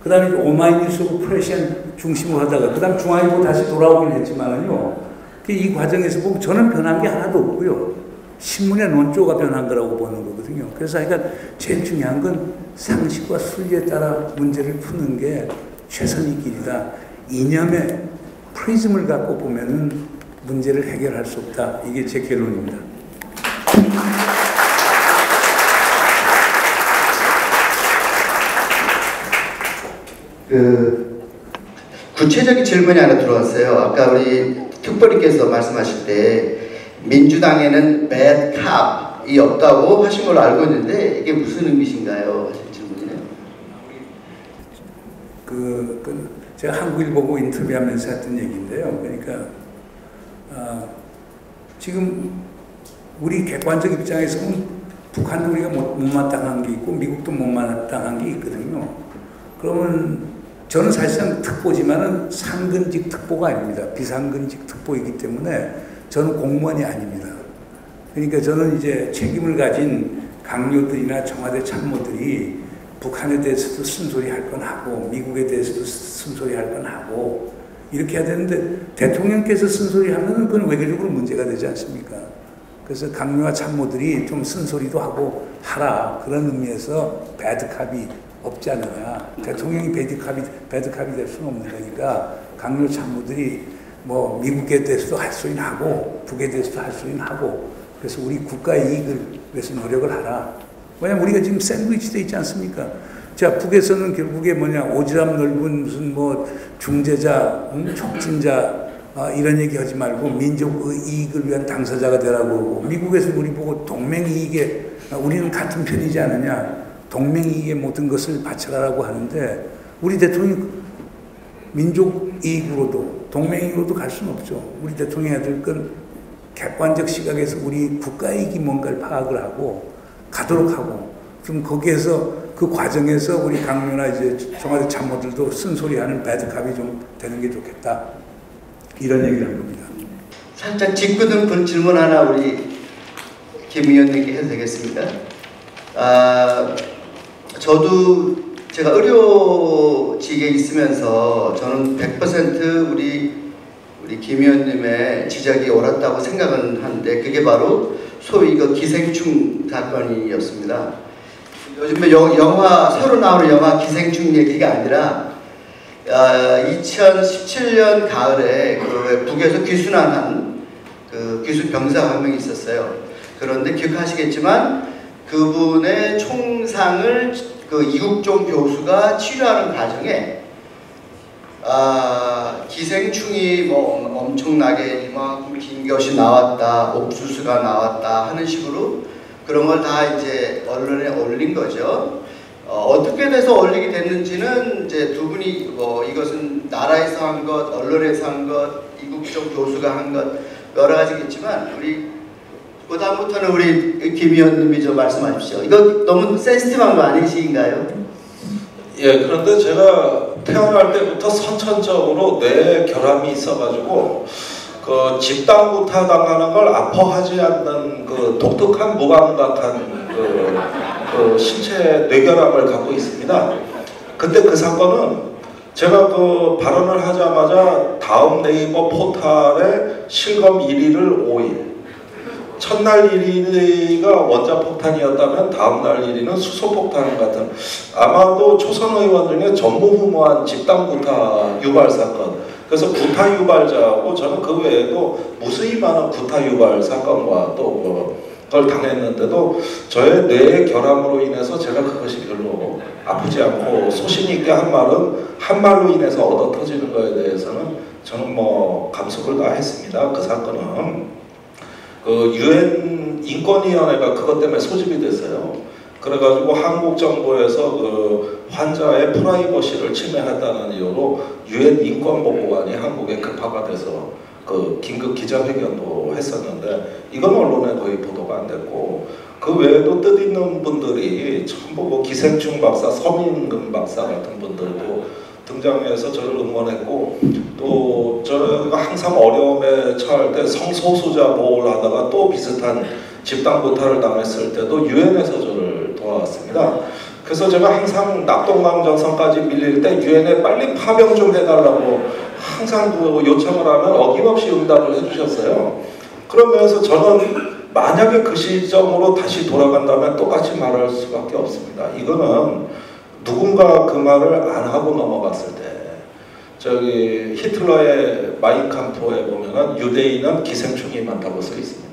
그 다음에 오마이뉴스 오브 프레시안 중심으로 하다가 그 다음 중앙일보 다시 돌아오긴 했지만은요, 이 과정에서 보면 저는 변한 게 하나도 없고요, 신문의 논조가 변한 거라고 보는 거거든요. 그래서 그러니까 제일 중요한 건 상식과 순리에 따라 문제를 푸는 게 최선의 길이다. 이념의 프리즘을 갖고 보면은 문제를 해결할 수 없다. 이게 제 결론입니다. 구체적인 질문이 하나 들어왔어요. 아까 우리 특보님께서 말씀하실 때 민주당에는 bad cop이 없다고 하신 걸로 알고 있는데 이게 무슨 의미신가요? 하신 질문이네요. 제가 한국일 보고 인터뷰하면서 했던 얘기인데요. 그러니까 지금 우리 객관적 입장에서 보면 북한도 우리가 못마땅한 게 있고 미국도 못마땅한 게 있거든요. 그러면 저는 사실상 특보지만은 상근직 특보가 아닙니다. 비상근직 특보이기 때문에 저는 공무원이 아닙니다. 그러니까 저는 이제 책임을 가진 강요들이나 청와대 참모들이 북한에 대해서도 쓴소리 할 건 하고 미국에 대해서도 쓴소리 할 건 하고 이렇게 해야 되는데 대통령께서 쓴소리 하면은 그건 외교적으로 문제가 되지 않습니까? 그래서 강요와 참모들이 좀 쓴소리도 하고 하라, 그런 의미에서 배드캅이 없지 않느냐. 대통령이 배드캅이 될 수는 없는 거니까 강요 참모들이 미국에 대해서도 할 소리는 하고 북에 대해서도 할 소리는 하고, 그래서 우리 국가의 이익을 위해서 노력을 하라. 왜냐면 우리가 지금 샌드위치 돼 있지 않습니까? 자, 북에서는 결국에 오지랖 넓은 무슨 중재자, 촉진자 이런 얘기 하지 말고 민족 이익을 위한 당사자가 되라고 그러고, 미국에서 우리 보고 동맹 이익에 우리는 같은 편이지 않느냐. 동맹이익의 모든 것을 바쳐라라고 하는데 우리 대통령이 민족 이익으로도 동맹이익으로도 갈 수는 없죠. 우리 대통령이 해야 될 건 객관적 시각에서 우리 국가이익이 뭔가를 파악을 하고 가도록 하고 좀 거기에서 그 과정에서 우리 강요나 이제 청와대 참모들도 쓴소리하는 배드캅이 좀 되는 게 좋겠다. 이런 얘기를 한 겁니다. 살짝 짚고든 질문 하나 우리 김 의원님께 해도 되겠습니다. 저도 제가 의료직에 있으면서 저는 100% 우리 김 의원님의 지적이 옳았다고 생각은 하는데 그게 바로 소위 그 기생충 사건이었습니다. 요즘에 새로 나오는 영화 기생충 얘기가 아니라 2017년 가을에 그 북에서 귀순한 그 귀순 병사 한 명이 있었어요. 그런데 기억하시겠지만 그분의 총상을 그 이국종 교수가 치료하는 과정에 기생충이 뭐 엄청나게 이만큼 긴 것이 나왔다, 옥수수가 나왔다 하는 식으로 그런 걸 다 이제 언론에 올린 거죠. 어떻게 돼서 올리게 됐는지는 이제 두 분이 뭐 이것은 나라에서 한 것, 언론에서 한 것, 이국종 교수가 한 것 여러 가지겠지만 우리 그다음부터는 우리 김 의원님이 좀 말씀하십시오. 이거 너무 센시티브한 거 아니신가요? 예, 그런데 제가 태어날 때부터 선천적으로 뇌 결함이 있어가지고 그 집단 구타 당하는 걸 아파하지 않는 그 독특한 무감각한 그 신체 뇌결함을 갖고 있습니다. 근데 그 사건은 제가 그 발언을 하자마자 다음 네이버 포탈에 실검 1위를 5일, 첫날 1위가 원자폭탄이었다면 다음날 1위는 수소폭탄 같은 아마도 초선 의원 중에 전무후무한 집단구타 유발 사건, 그래서 구타 유발자하고 저는 그 외에도 무수히 많은 구타 유발 사건과 또 그걸 당했는데도 저의 뇌의 결함으로 인해서 제가 그것이 별로 아프지 않고 소신 있게 한 말은 한 말로 인해서 얻어 터지는 거에 대해서는 저는 뭐 감속을 다 했습니다. 그 사건은 그 UN 인권위원회가 그것 때문에 소집이 됐어요. 그래가지고 한국 정부에서 그 환자의 프라이버시를 침해했다는 이유로 UN 인권보고관이 한국에 급파가 돼서 그 긴급 기자회견도 했었는데 이건 언론에 거의 보도가 안 됐고 그 외에도 뜻있는 분들이 전부 뭐 기생충 박사, 서민금 박사 같은 분들도 등장해서 저를 응원했고 또 저가 항상 어려움에 처할 때 성소수자 보호를 하다가 또 비슷한 집단 구타를 당했을 때도 유엔에서 저를 도와왔습니다. 그래서 제가 항상 낙동강정선까지 밀릴 때 유엔에 빨리 파병 좀 해달라고 항상 그 요청을 하면 어김없이 응답을 해주셨어요. 그러면서 저는 만약에 그 시점으로 다시 돌아간다면 똑같이 말할 수밖에 없습니다. 이거는 누군가 그 말을 안 하고 넘어갔을 때 저기 히틀러의 마인캄프에 보면은 유대인은 기생충이 많다고 써 있습니다.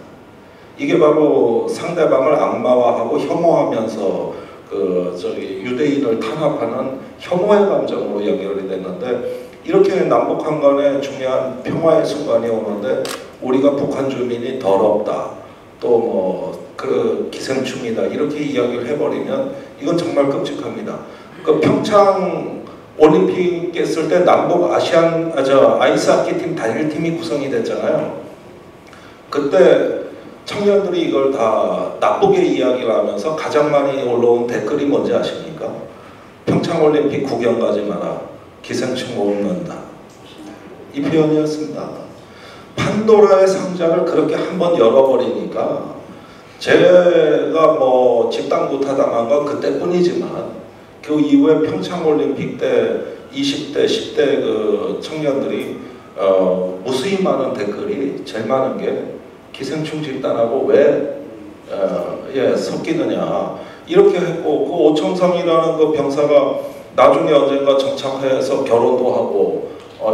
이게 바로 상대방을 악마화하고 혐오하면서 그 저기 유대인을 탄압하는 혐오의 감정으로 연결이 됐는데 이렇게 남북한 간에 중요한 평화의 순간이 오는데 우리가 북한 주민이 더럽다 또 뭐 그 기생충이다 이렇게 이야기를 해버리면 이건 정말 끔찍합니다. 그 평창 올림픽 했을 때 남북 아이스하키 팀 단일팀이 구성이 됐잖아요. 그때 청년들이 이걸 다 나쁘게 이야기를 하면서 가장 많이 올라온 댓글이 뭔지 아십니까? 평창올림픽 구경 가지 마라. 기생충 먹는다. 이 표현이었습니다. 판도라의 상자를 그렇게 한번 열어버리니까 제가 뭐 집단구타 당한 건 그때뿐이지만 그 이후에 평창올림픽 때 20대, 10대 그 청년들이 무수히 많은 댓글이 제일 많은 게 기생충 집단하고 왜 섞이느냐 이렇게 했고 그 오청성이라는 그 병사가 나중에 언젠가 정착해서 결혼도 하고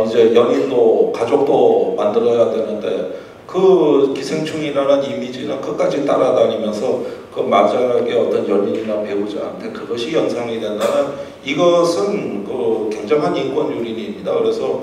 이제 연인도 가족도 만들어야 되는데 그 기생충이라는 이미지는 끝까지 따라다니면서 그 마지막에 어떤 연인이나 배우자한테 그것이 연상이 된다는 이것은 그 굉장한 인권 유린입니다. 그래서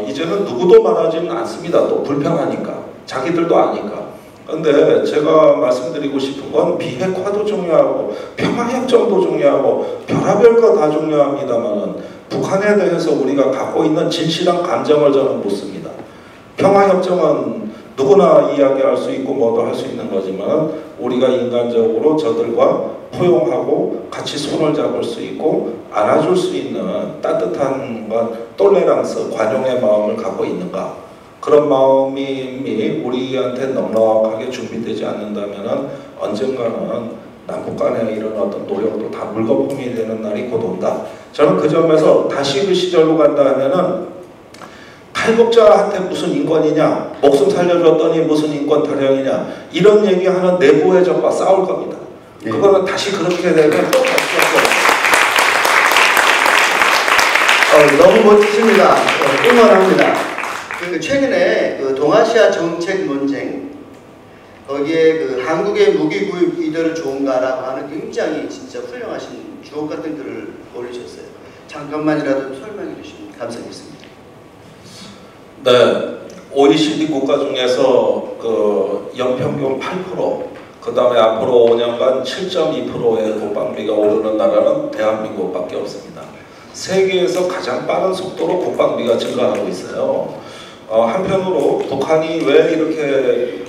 이제는 누구도 말하지는 않습니다. 또 불평하니까 자기들도 아니까 그런데 제가 말씀드리고 싶은 건 비핵화도 중요하고 평화협정도 중요하고 별의별 거 다 중요합니다만 북한에 대해서 우리가 갖고 있는 진실한 감정을 저는 묻습니다. 평화협정은 누구나 이야기할 수 있고 뭐도 할 수 있는 거지만 우리가 인간적으로 저들과 포용하고 같이 손을 잡을 수 있고 안아줄 수 있는 따뜻한 톨레랑스, 관용의 마음을 갖고 있는가? 그런 마음이 우리한테 넉넉하게 준비되지 않는다면 언젠가는 남북 간의 이런 어떤 노력도 다 물거품이 되는 날이 곧 온다. 저는 그 점에서 다시 그 시절로 간다 하면은 탈북자한테 무슨 인권이냐, 목숨 살려줬더니 무슨 인권 타령이냐, 이런 얘기하는 내부의 적과 싸울 겁니다. 네. 그거는 다시 그렇게 되면 또 다시 너무 멋지십니다. 응원합니다. 최근에 그 동아시아 정책 논쟁 거기에 그 한국의 무기 구입 이대로 좋은가라고 하는 굉장히 진짜 훌륭하신 주옥 같은 글을 올리셨어요. 잠깐만이라도 설명해 주시면 감사하겠습니다. 네, OECD 국가 중에서 그 연평균 8%, 그 다음에 앞으로 5년간 7.2%의 국방비가 오르는 나라는 대한민국밖에 없습니다. 세계에서 가장 빠른 속도로 국방비가 증가하고 있어요. 한편으로 북한이 왜 이렇게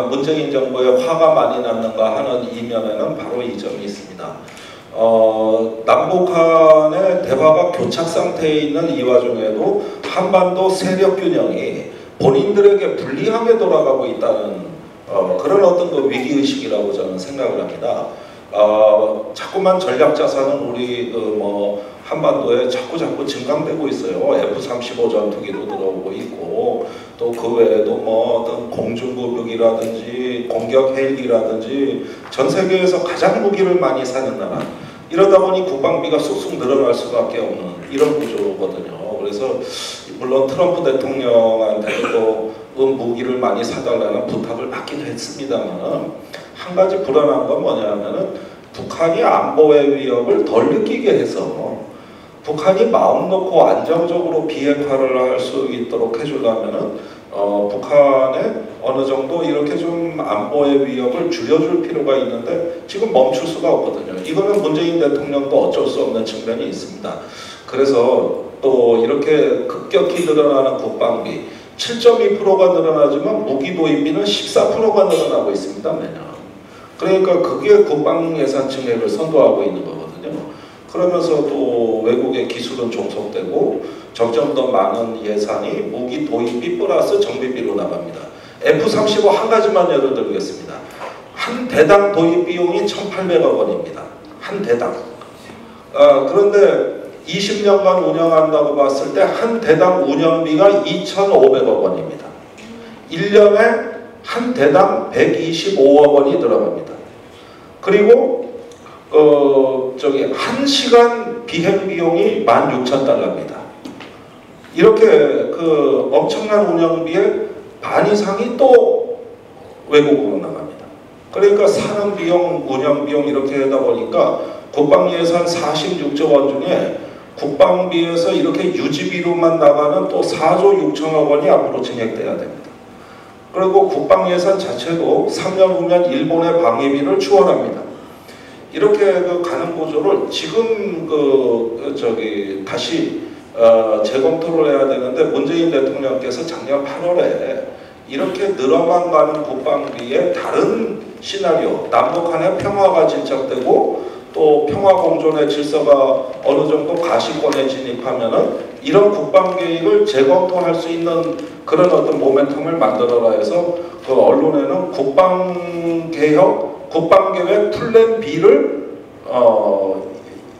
문재인 정부에 화가 많이 났는가 하는 이면에는 바로 이 점이 있습니다. 남북한의 대화가 교착 상태에 있는 이 와중에도 한반도 세력 균형이 본인들에게 불리하게 돌아가고 있다는 그런 어떤 그 위기의식이라고 저는 생각을 합니다. 자꾸만 전략 자산은 우리 한반도에 자꾸 증강되고 있어요. F-35 전투기도 들어오고 있고 또 그 외에도 어떤 공중부력이라든지 공격 헬기라든지 전 세계에서 가장 무기를 많이 사는 나라. 이러다 보니 국방비가 쑥쑥 늘어날 수밖에 없는 이런 구조거든요. 그래서 물론 트럼프 대통령한테도 무기를 많이 사달라는 부탁을 받긴 했습니다만 한 가지 불안한 건 뭐냐면은 북한이 안보의 위협을 덜 느끼게 해서 북한이 마음 놓고 안정적으로 비핵화를 할 수 있도록 해주려면은 북한에 어느 정도 이렇게 좀 안보의 위협을 줄여줄 필요가 있는데 지금 멈출 수가 없거든요. 이거는 문재인 대통령도 어쩔 수 없는 측면이 있습니다. 그래서 또 이렇게 급격히 늘어나는 국방비 7.2%가 늘어나지만 무기 도입비는 14%가 늘어나고 있습니다. 매년. 그러니까 그게 국방 예산 증액을 선도하고 있는 거거든요. 그러면서 또 외국의 기술은 종속되고 점점 더 많은 예산이 무기 도입비 플러스 정비비로 나갑니다. F-35 한 가지만 예를 들겠습니다. 한 대당 도입 비용이 1,800억 원입니다. 한 대당. 그런데 20년간 운영한다고 봤을 때 한 대당 운영비가 2,500억 원입니다. 1년에 한 대당 125억 원이 들어갑니다. 그리고 1시간 비행 비용이 16,000달러입니다. 이렇게 그 엄청난 운영비의 반 이상이 또 외국으로 나갑니다. 그러니까 사는 비용, 운영 비용 이렇게 하다 보니까 국방 예산 46조 원 중에 국방비에서 이렇게 유지비로만 나가는 또 4조 6천억 원이 앞으로 증액돼야 됩니다. 그리고 국방 예산 자체도 3년 후면 일본의 방위비를 추월합니다. 이렇게 가는 구조를 지금 다시 재검토를 해야 되는데 문재인 대통령께서 작년 8월에 이렇게 늘어만 가는 국방비의 다른 시나리오, 남북한의 평화가 진척되고 또 평화공존의 질서가 어느 정도 가시권에 진입하면은 이런 국방 계획을 재검토할 수 있는 그런 어떤 모멘텀을 만들어라 해서 그 언론에는 국방개혁, 국방계획 플랜 B를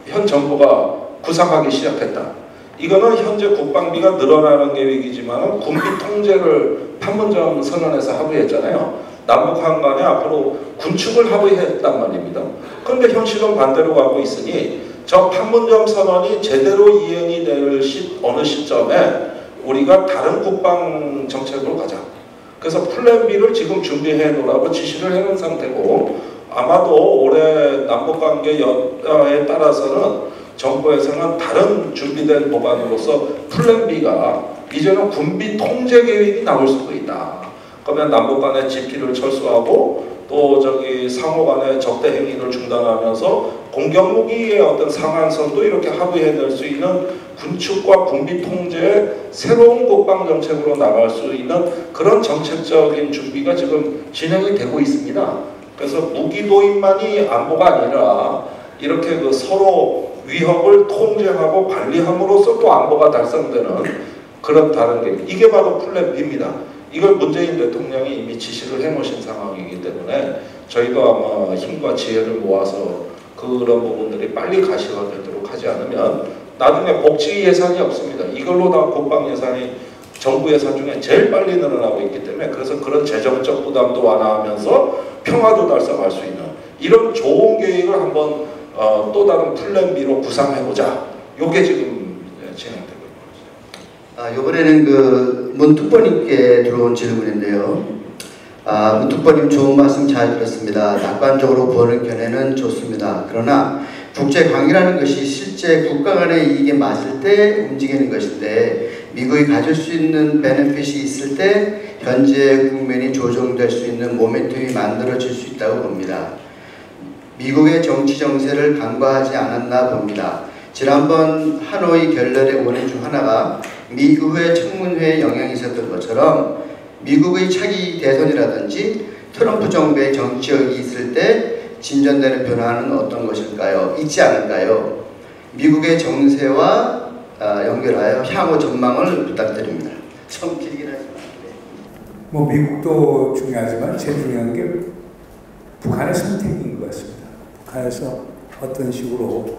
현 정부가 구상하기 시작했다. 이거는 현재 국방비가 늘어나는 계획이지만 군비 통제를 판문점 선언에서 합의했잖아요. 남북한 간에 앞으로 군축을 합의했단 말입니다. 그런데 현실은 반대로 가고 있으니 저 판문점 선언이 제대로 이행이 될 어느 시점에 우리가 다른 국방 정책으로 가자. 그래서 플랜 B를 지금 준비해 놓으라고 지시를 해놓은 상태고 아마도 올해 남북관계 여하에 따라서는 정부에서는 다른 준비된 법안으로서 플랜 B가 이제는 군비 통제 계획이 나올 수도 있다. 그러면 남북 간의 GP를 철수하고 또 저기 상호 간의 적대 행위를 중단하면서 공격 무기의 어떤 상한선도 이렇게 합의해낼 수 있는 군축과 군비 통제의 새로운 국방 정책으로 나갈 수 있는 그런 정책적인 준비가 지금 진행이 되고 있습니다. 그래서 무기 도입만이 안보가 아니라 이렇게 그 서로 위협을 통제하고 관리함으로써 또 안보가 달성되는 그런 다른 게 이게 바로 플랜 B입니다. 이걸 문재인 대통령이 이미 지시를 해놓으신 상황이기 때문에 저희도 아마 힘과 지혜를 모아서 그런 부분들이 빨리 가시화되도록 하지 않으면 나중에 복지 예산이 없습니다. 이걸로 다 국방 예산이 정부 예산 중에 제일 빨리 늘어나고 있기 때문에 그래서 그런 재정적 부담도 완화하면서 평화도 달성할 수 있는 이런 좋은 계획을 한번 또 다른 플랜 B로 구상해보자. 요게 지금 진행되고 있습니다. 이번에는 그 문특보님께 들어온 질문인데요. 문특보님 좋은 말씀 잘 들었습니다. 낙관적으로 보는 견해는 좋습니다. 그러나 국제관계라는 것이 실제 국가 간의 이익에 맞을 때 움직이는 것인데 미국이 가질 수 있는 베네핏이 있을 때 현재 국면이 조정될 수 있는 모멘텀이 만들어질 수 있다고 봅니다. 미국의 정치 정세를 간과하지 않았나 봅니다. 지난번 하노이 결렬의 원인 중 하나가 미국의 청문회에 영향이 있었던 것처럼 미국의 차기 대선이라든지 트럼프 정부의 정치력이 있을 때 진전되는 변화는 어떤 것일까요? 있지 않을까요? 미국의 정세와 연결하여 향후 전망을 부탁드립니다. 좀 길긴 하지만. 뭐 미국도 중요하지만 제일 중요한 게 북한의 선택인 것 같습니다. 북한에서 어떤 식으로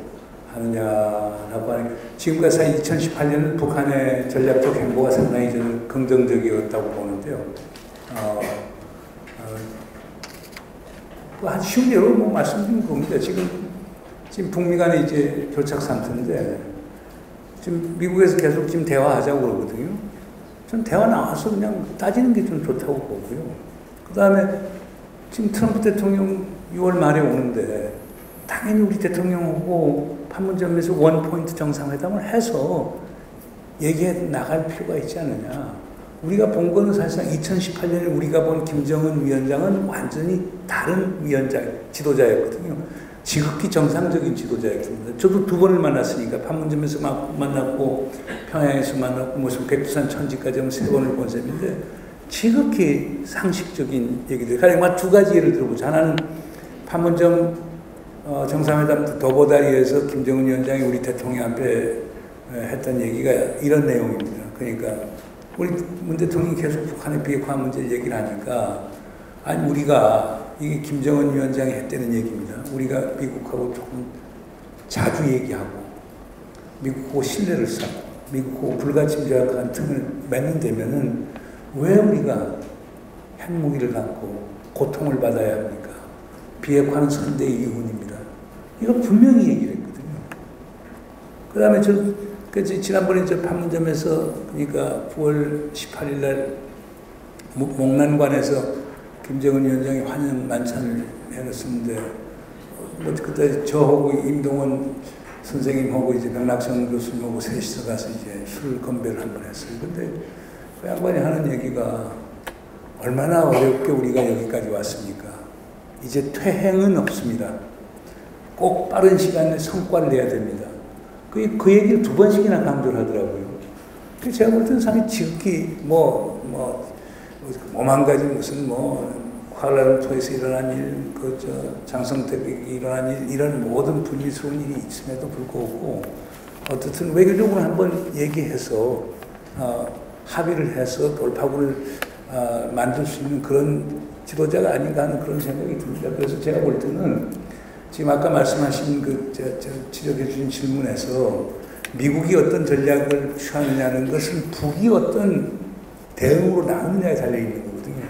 하느냐라고 하는 지금까지 2018년은 북한의 전략적 행보가 상당히 저는 긍정적이었다고 보는데요. 한 쉬운 예로 뭐 말씀드린 겁니다. 지금 북미 간에 이제 교착 상태인데 지금 미국에서 계속 지금 대화하자고 그러거든요. 전 대화 나와서 그냥 따지는 게 좀 좋다고 보고요. 그 다음에 지금 트럼프 대통령 6월 말에 오는데 당연히 우리 대통령하고 판문점에서 원포인트 정상회담을 해서 얘기해 나갈 필요가 있지 않느냐. 우리가 본 거는 사실상 2018년에 우리가 본 김정은 위원장은 완전히 다른 지도자였거든요. 지극히 정상적인 지도자였습니다. 저도 두 번을 만났으니까 판문점에서 만났고 평양에서 만났고 무슨 백두산 천지까지 하면 3번을 본 셈인데 지극히 상식적인 얘기들. 가령 두 가지 예를 들어보자. 하나는 판문점 정상회담 도보다리에서 김정은 위원장이 우리 대통령 앞에 했던 얘기가 이런 내용입니다. 그러니까 우리 문 대통령이 계속 북한의 비핵화 문제를 얘기를 하니까 아니 우리가 이게 김정은 위원장이 했다는 얘기입니다. 우리가 미국하고 조금 자주 얘기하고 미국하고 신뢰를 쌓고 미국하고 불가침작한 틈을 맺는다면은 왜 우리가 핵무기를 갖고 고통을 받아야 합니까? 비핵화는 선대의 이윤입니다. 이거 분명히 얘기를 했거든요. 그 다음에 지난번에 판문점에서 그러니까 9월 18일 날 목란관에서 김정은 위원장이 환영 만찬을 해놨었는데 그때 저하고 임동원 선생님하고 이제 명락성 교수님하고 셋이서 가서 이제 술 건배를 한번 했어요. 근데 그 양반이 하는 얘기가 얼마나 어렵게 우리가 여기까지 왔습니까? 이제 퇴행은 없습니다. 꼭 빠른 시간에 성과를 내야 됩니다. 그 얘기를 2번씩이나 강조를 하더라고요. 그래서 제가 볼 때는 상당히 지극히 오만 가지 무슨 쿠알라룸푸르에서 일어난 일, 장성택이 일어난 일, 이런 모든 불미스러운 일이 있음에도 불구하고 어떻든 외교적으로 한번 얘기해서 합의를 해서 돌파구를 만들 수 있는 그런 지도자가 아닌가 하는 그런 생각이 듭니다. 그래서 제가 볼 때는 지금 아까 말씀하신 지적해 주신 질문에서 미국이 어떤 전략을 취하느냐는 것은 북이 어떤 대응으로 나오느냐에 달려있는 거거든요.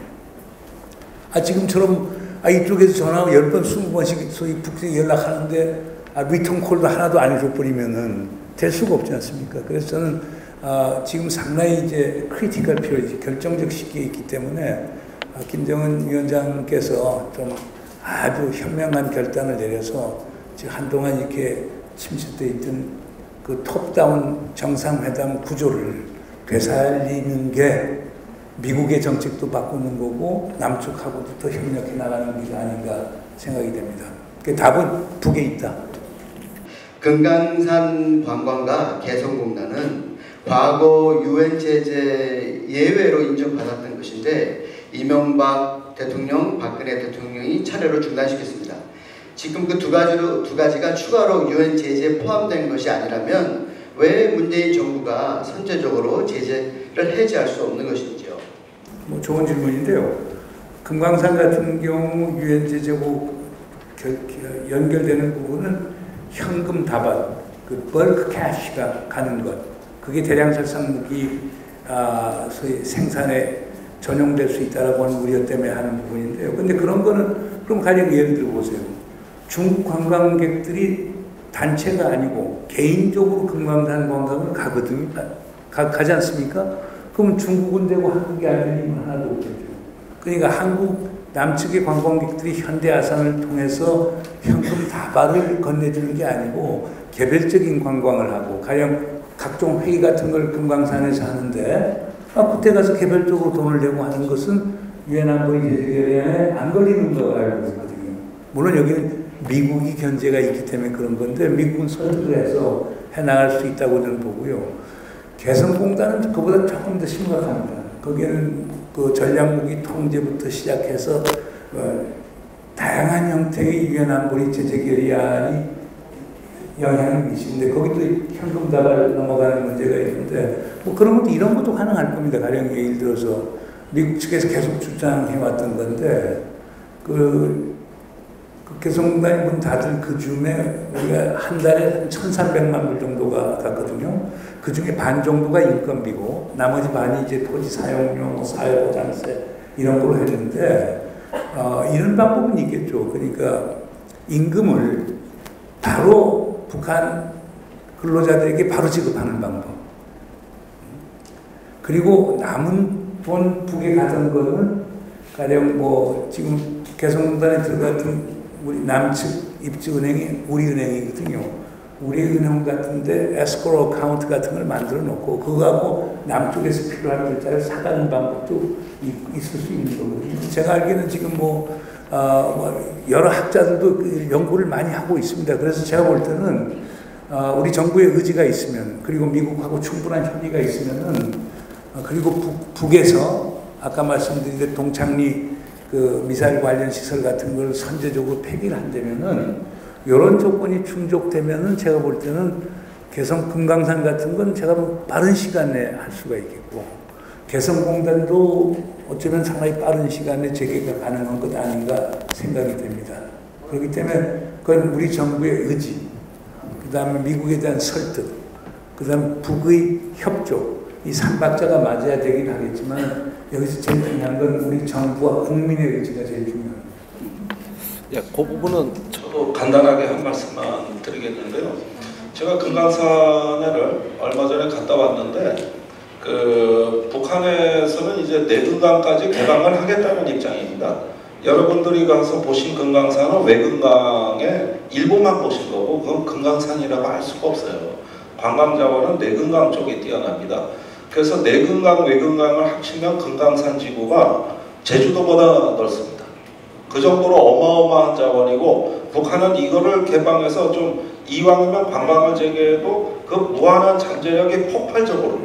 지금처럼 이쪽에서 전화 10번, 20번씩 소위 북에 연락하는데 리턴 콜도 하나도 안 해줘버리면은 될 수가 없지 않습니까? 그래서 저는 지금 상당히 이제 크리티컬 피리어드, 결정적 시기에 있기 때문에 김정은 위원장께서 좀 아주 현명한 결단을 내려서 지금 한동안 이렇게 침체되어 있던 그 톱다운 정상회담 구조를 되살리는 게 미국의 정책도 바꾸는 거고 남쪽하고도 더 협력해 나가는 게 아닌가 생각이 됩니다. 그 답은 북에 있다. 금강산 관광과 개성공단은 과거 UN 제재 예외로 인정받았던 것인데 이명박 대통령, 박근혜 대통령이 차례로 중단시켰습니다. 지금 그 두 가지가 추가로 UN 제재에 포함된 것이 아니라면 왜 문재인 정부가 선제적으로 제재를 해제할 수 없는 것인지요? 뭐 좋은 질문인데요. 금강산 같은 경우 UN 제재하고 연결되는 부분은 현금 다발, 그 벌크 캐시가 가는 것, 그게 대량 살상 무기 소위 생산에 전용될 수 있다라고 하는 우려 때문에 하는 부분인데요. 근데 그런 거는 그럼 가령 예를 들어 보세요. 중국 관광객들이 단체가 아니고 개인적으로 금강산 관광을 가거든요. 가지 않습니까? 그럼 중국은 되고 한국이 아닌 힘은 하나도 없겠죠. 그러니까 한국 남측의 관광객들이 현대아산을 통해서 현금 다발을 건네주는 게 아니고 개별적인 관광을 하고 가령 각종 회의 같은 걸 금강산에서 하는데 그때 가서 개별적으로 돈을 내고 하는 것은 유엔 안보리 제재결의안에 안 걸리는 거 알고 있거든요. 물론 여기는 미국이 견제가 있기 때문에 그런 건데 미국은 설득을 해서 해나갈 수 있다고 저는 보고요. 개성공단은 그보다 조금 더 심각합니다. 거기에는 그 전략무기 통제부터 시작해서 다양한 형태의 유엔 안보리 제재결의안이 영향을 미치는데 거기도 현금 다발 넘어가는 문제가 있는데 뭐 그런 것도 이런 것도 가능할 겁니다. 가령 예를 들어서 미국 측에서 계속 주장해왔던 건데 그 개성공단이 문 닫을 그 즈음에 우리가 한 달에 한 1,300만 불 정도가 갔거든요. 그 중에 반 정도가 인건비고 나머지 반이 이제 토지 사용료, 사회보장세 이런 걸로 했는데 이런 방법은 있겠죠. 그러니까 임금을 바로 북한 근로자들에게 바로 지급하는 방법. 그리고 남은 돈 북에 가던 거는 가령 뭐 지금 개성공단에 들어갔던 우리 남측 입지은행이 우리은행이거든요. 우리은행 같은데 에스코로 어카운트 같은 걸 만들어 놓고 그거하고 남쪽에서 필요한 글자를 사가는 방법도 있을 수 있는 거거든요. 제가 알기로는 지금 여러 학자들도 연구를 많이 하고 있습니다. 그래서 제가 볼 때는 우리 정부의 의지가 있으면 그리고 미국하고 충분한 협의가 있으면은 그리고 북에서 아까 말씀드린 대로 동창리 그 미사일 관련 시설 같은 걸 선제적으로 폐기를 한다면은 이런 조건이 충족되면은 제가 볼 때는 개성 금강산 같은 건 제가 빠른 시간 내에 할 수가 있겠고 개성공단도 어쩌면 상당히 빠른 시간에 재개가 가능한 것 아닌가 생각이 됩니다. 그렇기 때문에 그건 우리 정부의 의지, 그 다음에 미국에 대한 설득, 그 다음에 북의 협조 이 삼박자가 맞아야 되긴 하겠지만 여기서 제일 중요한 건 우리 정부와 국민의 의지가 제일 중요합니다. 예, 그 부분은 저도 간단하게 한 말씀만 드리겠는데요. 제가 금강산에를 얼마 전에 갔다 왔는데 그 북한에서는 이제 내금강까지 개방을 하겠다는 입장입니다. 여러분들이 가서 보신 금강산은 외금강의 일부만 보신 거고 그건 금강산이라고 할 수가 없어요. 관광자원은 내금강 쪽이 뛰어납니다. 그래서 내금강, 외금강을 합치면 금강산 지구가 제주도보다 넓습니다. 그 정도로 어마어마한 자원이고 북한은 이거를 개방해서 좀 이왕이면 관광을 재개해도 그 무한한 잠재력이 폭발적으로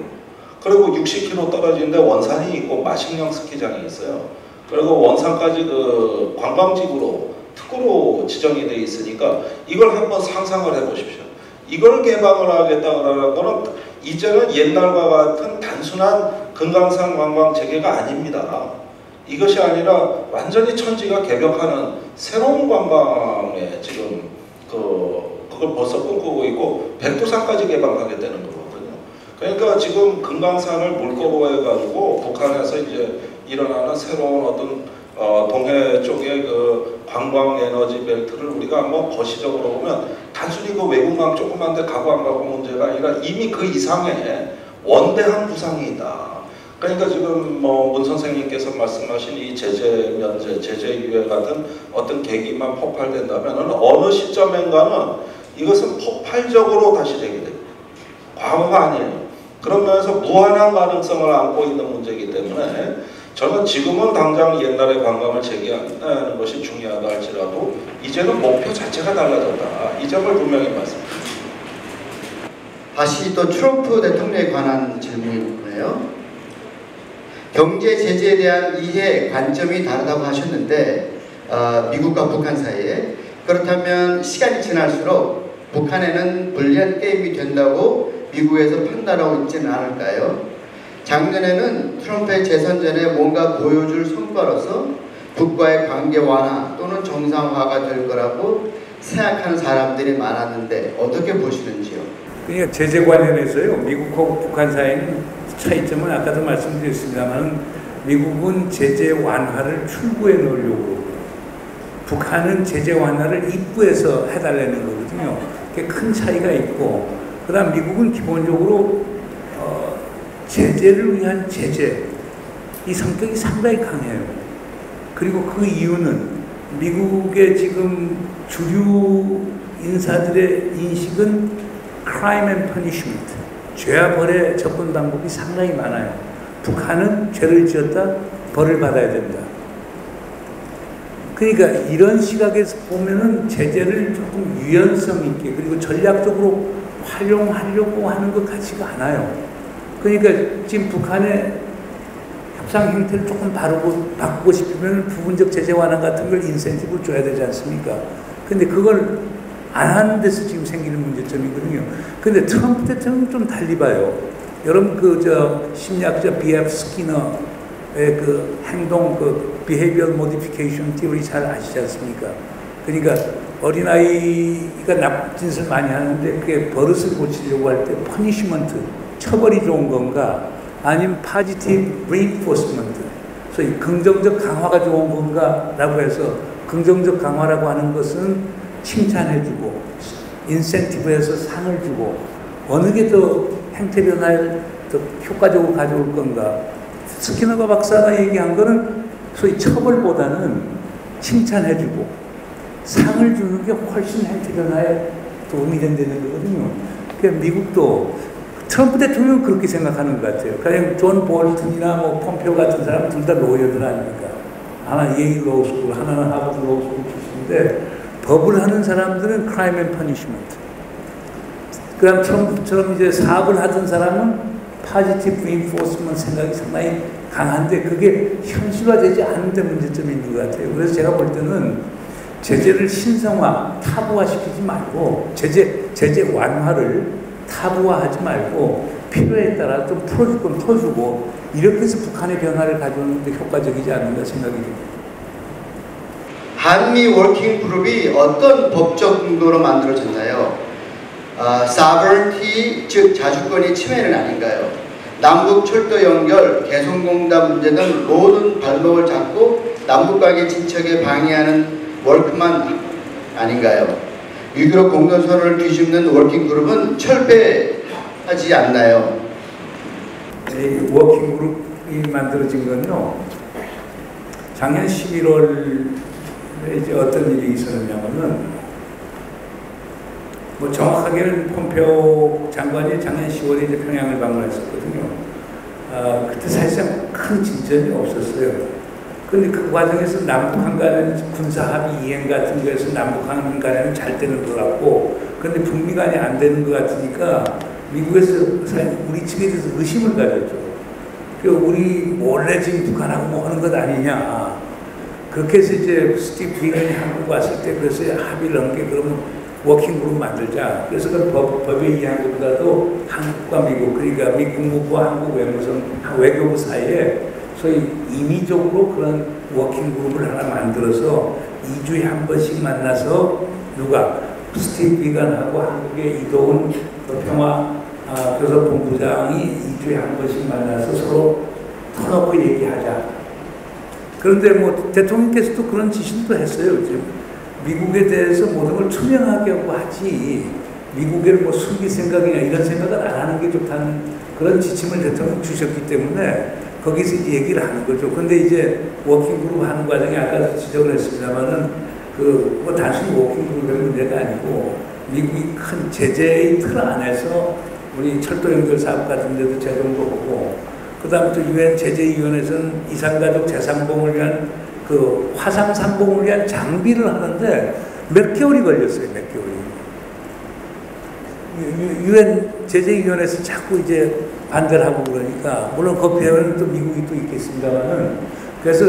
그리고 60km 떨어진데 원산이 있고 마식령 스키장이 있어요. 그리고 원산까지 그 관광지구로 특구로 지정이 돼 있으니까 이걸 한번 상상을 해보십시오. 이걸 개방을 하겠다는 거는 이제는 옛날과 같은 단순한 금강산 관광 재개가 아닙니다. 이것이 아니라 완전히 천지가 개벽하는 새로운 관광에 지금 그걸 벌써 꿈꾸고 있고 백두산까지 개방하겠다는 거거든요. 그러니까 지금 금강산을 물꼬로 해가지고 북한에서 이제 일어나는 새로운 어떤 동해 쪽의 그 관광 에너지 벨트를 우리가 한번 거시적으로 보면 단순히 그 외국강 조그만 데 가고 안 가고 문제가 아니라 이미 그 이상의 원대한 부상이 있다. 그러니까 지금 문 선생님께서 말씀하신 이 제재 면제, 제재 유예 같은 어떤 계기만 폭발된다면 어느 시점인가는 이것은 폭발적으로 다시 재개됩니다. 과거가 아니에요. 그런 면에서 무한한 가능성을 안고 있는 문제이기 때문에 저는 지금은 당장 옛날의 반감을 제기하는 것이 중요하다 할지라도 이제는 목표 자체가 달라졌다. 이 점을 분명히 말씀드립니다. 다시 또 트럼프 대통령에 관한 질문이고요. 경제 제재에 대한 이해 관점이 다르다고 하셨는데 미국과 북한 사이에 그렇다면 시간이 지날수록 북한에는 불리한 게임이 된다고 미국에서 판단하고 있지는 않을까요? 작년에는 트럼프의 재선 전에 뭔가 보여줄 성과로서 북과의 관계 완화 또는 정상화가 될 거라고 생각하는 사람들이 많았는데 어떻게 보시는지요? 그러니까 제재 관련해서요. 미국하고 북한 사이는 차이점은 아까도 말씀드렸습니다만 미국은 제재 완화를 출구에 넣으려고 북한은 제재 완화를 입구에서 해달라는 거거든요. 그게 큰 차이가 있고 그 다음 미국은 기본적으로 제재를 위한 제재 이 성격이 상당히 강해요. 그리고 그 이유는 미국의 지금 주류 인사들의 인식은 crime and punishment, 죄와 벌의 접근 방법이 상당히 많아요. 북한은 죄를 지었다, 벌을 받아야 된다. 그러니까 이런 시각에서 보면은 제재를 조금 유연성 있게 그리고 전략적으로 활용하려고 하는 것 같지가 않아요. 그러니까 지금 북한의 협상 형태를 조금 바꾸고 싶으면 부분적 제재 완화 같은 걸 인센티브를 줘야 되지 않습니까? 근데 그걸 안 하는 데서 지금 생기는 문제점이거든요. 근데 트럼프 대통령은 좀 달리 봐요. 여러분 심리학자 B.F. 스키너의 그 행동 behavioral modification theory 잘 아시지 않습니까? 그러니까 어린아이가 나쁜 짓을 많이 하는데 그게 버릇을 고치려고 할 때 punishment, 처벌이 좋은 건가 아니면 positive reinforcement, 소위 긍정적 강화가 좋은 건가 라고 해서 긍정적 강화라고 하는 것은 칭찬해주고 인센티브에서 상을 주고 어느 게 더 행태 변화를 더 효과적으로 가져올 건가. 스키너가 박사가 얘기한 거는 소위 처벌보다는 칭찬해주고 상을 주는 게 훨씬 행태 변화에 도움이 된다는 거거든요. 그러니까 미국도 트럼프 대통령은 그렇게 생각하는 것 같아요. 그냥 존 볼튼이나 폼페오 같은 사람 둘 다 로이어들 아닙니까? 하나 예일 로우스쿨, 하나는 하버드 로우스쿨 출신인데 법을 하는 사람들은 crime and punishment. 그다음 트럼프처럼 이제 사업을 하던 사람은 positive reinforcement 생각이 상당히 강한데 그게 현실화되지 않는 데 문제점이 있는 것 같아요. 그래서 제가 볼 때는 제재를 신성화, 타부화시키지 말고 제재 완화를 타부화하지 말고 필요에 따라 좀 풀어줄 건 풀어주고 이렇게 해서 북한의 변화를 가져오는 데 효과적이지 않는가 생각이 듭니다. 한미 워킹 그룹이 어떤 법적 근거로 만들어졌나요? sovereignty, 즉 자주권의 침해는 아닌가요? 남북 철도 연결, 개성공단 문제 등 모든 발목을 잡고 남북관계 진척에 방해하는 월크만 아닌가요? 6.15 공동선언을 뒤집는 워킹 그룹은 철폐하지 않나요? 이 워킹 그룹이 만들어진 건요. 작년 11월에 이제 어떤 일이 있었냐면은 정확하게는 폼페오 장관이 작년 10월에 이제 평양을 방문했었거든요. 그때 사실상 큰 진전이 없었어요. 그런데 그 과정에서 남북한 간의 군사 합의 이행 같은 거에서 남북한 간에는 잘 되는 것 같고, 그런데 북미 간이 안 되는 것 같으니까 미국에서 우리 측에 대해서 의심을 가졌죠. 우리 몰래 지금 북한하고 뭐 하는 것 아니냐. 그렇게 해서 이제 스티브 비건이 한국 왔을 때 그래서 합의를 한 게 그러면 워킹그룹 만들자. 그래서 그 법에 의한 것보다도 한국과 미국, 그러니까 미 국무부와 한국 외교부 사이에 소위 임의적으로 그런 워킹그룹을 하나 만들어서 2주에 한 번씩 만나서 스티브 비건하고 한국의 이도훈 평화교섭본부장이 2주에 한 번씩 만나서 서로 터놓고 얘기하자. 그런데 대통령께서도 그런 지시도 했어요. 지금. 미국에 대해서 모든 걸 투명하게 하고 하지 미국에 숨길 생각이나 이런 생각을 안 하는 게 좋다는 그런 지침을 대통령 주셨기 때문에 거기서 이제 얘기를 하는 거죠. 근데 이제 워킹그룹 하는 과정에 아까 지적을 했습니다만은 단순히 워킹그룹의 문제가 아니고 미국이 큰 제재의 틀 안에서 우리 철도 연결 사업 같은 데도 제동도 하고, 그 다음에 또 유엔 제재위원회에서는 이산가족 재상봉을 위한 그 화상 상봉을 위한 장비를 하는데 몇 개월이 걸렸어요. 몇 개월이. 유엔 제재위원회에서 자꾸 이제 반대를 하고 그러니까, 물론 그 배후에는 또 미국이 또 있겠습니다만은, 그래서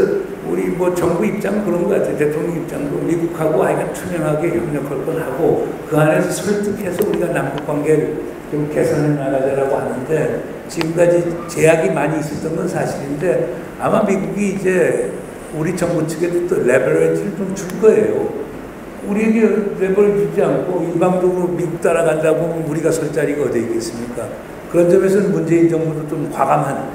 우리 뭐 정부 입장 그런 것 같아요. 대통령 입장도 미국하고 하여간 투명하게 협력할 건 하고, 그 안에서 설득해서 우리가 남북 관계를 좀 개선해 나가자라고 하는데, 지금까지 제약이 많이 있었던 건 사실인데, 아마 미국이 이제 우리 정부 측에도 또 레버리지를 좀 줄 거예요. 우리에게 레버리지 주지 않고 일방적으로 미국 따라간다고 하면 우리가 설 자리가 어디 있겠습니까? 그런 점에서는 문재인 정부도 좀 과감한,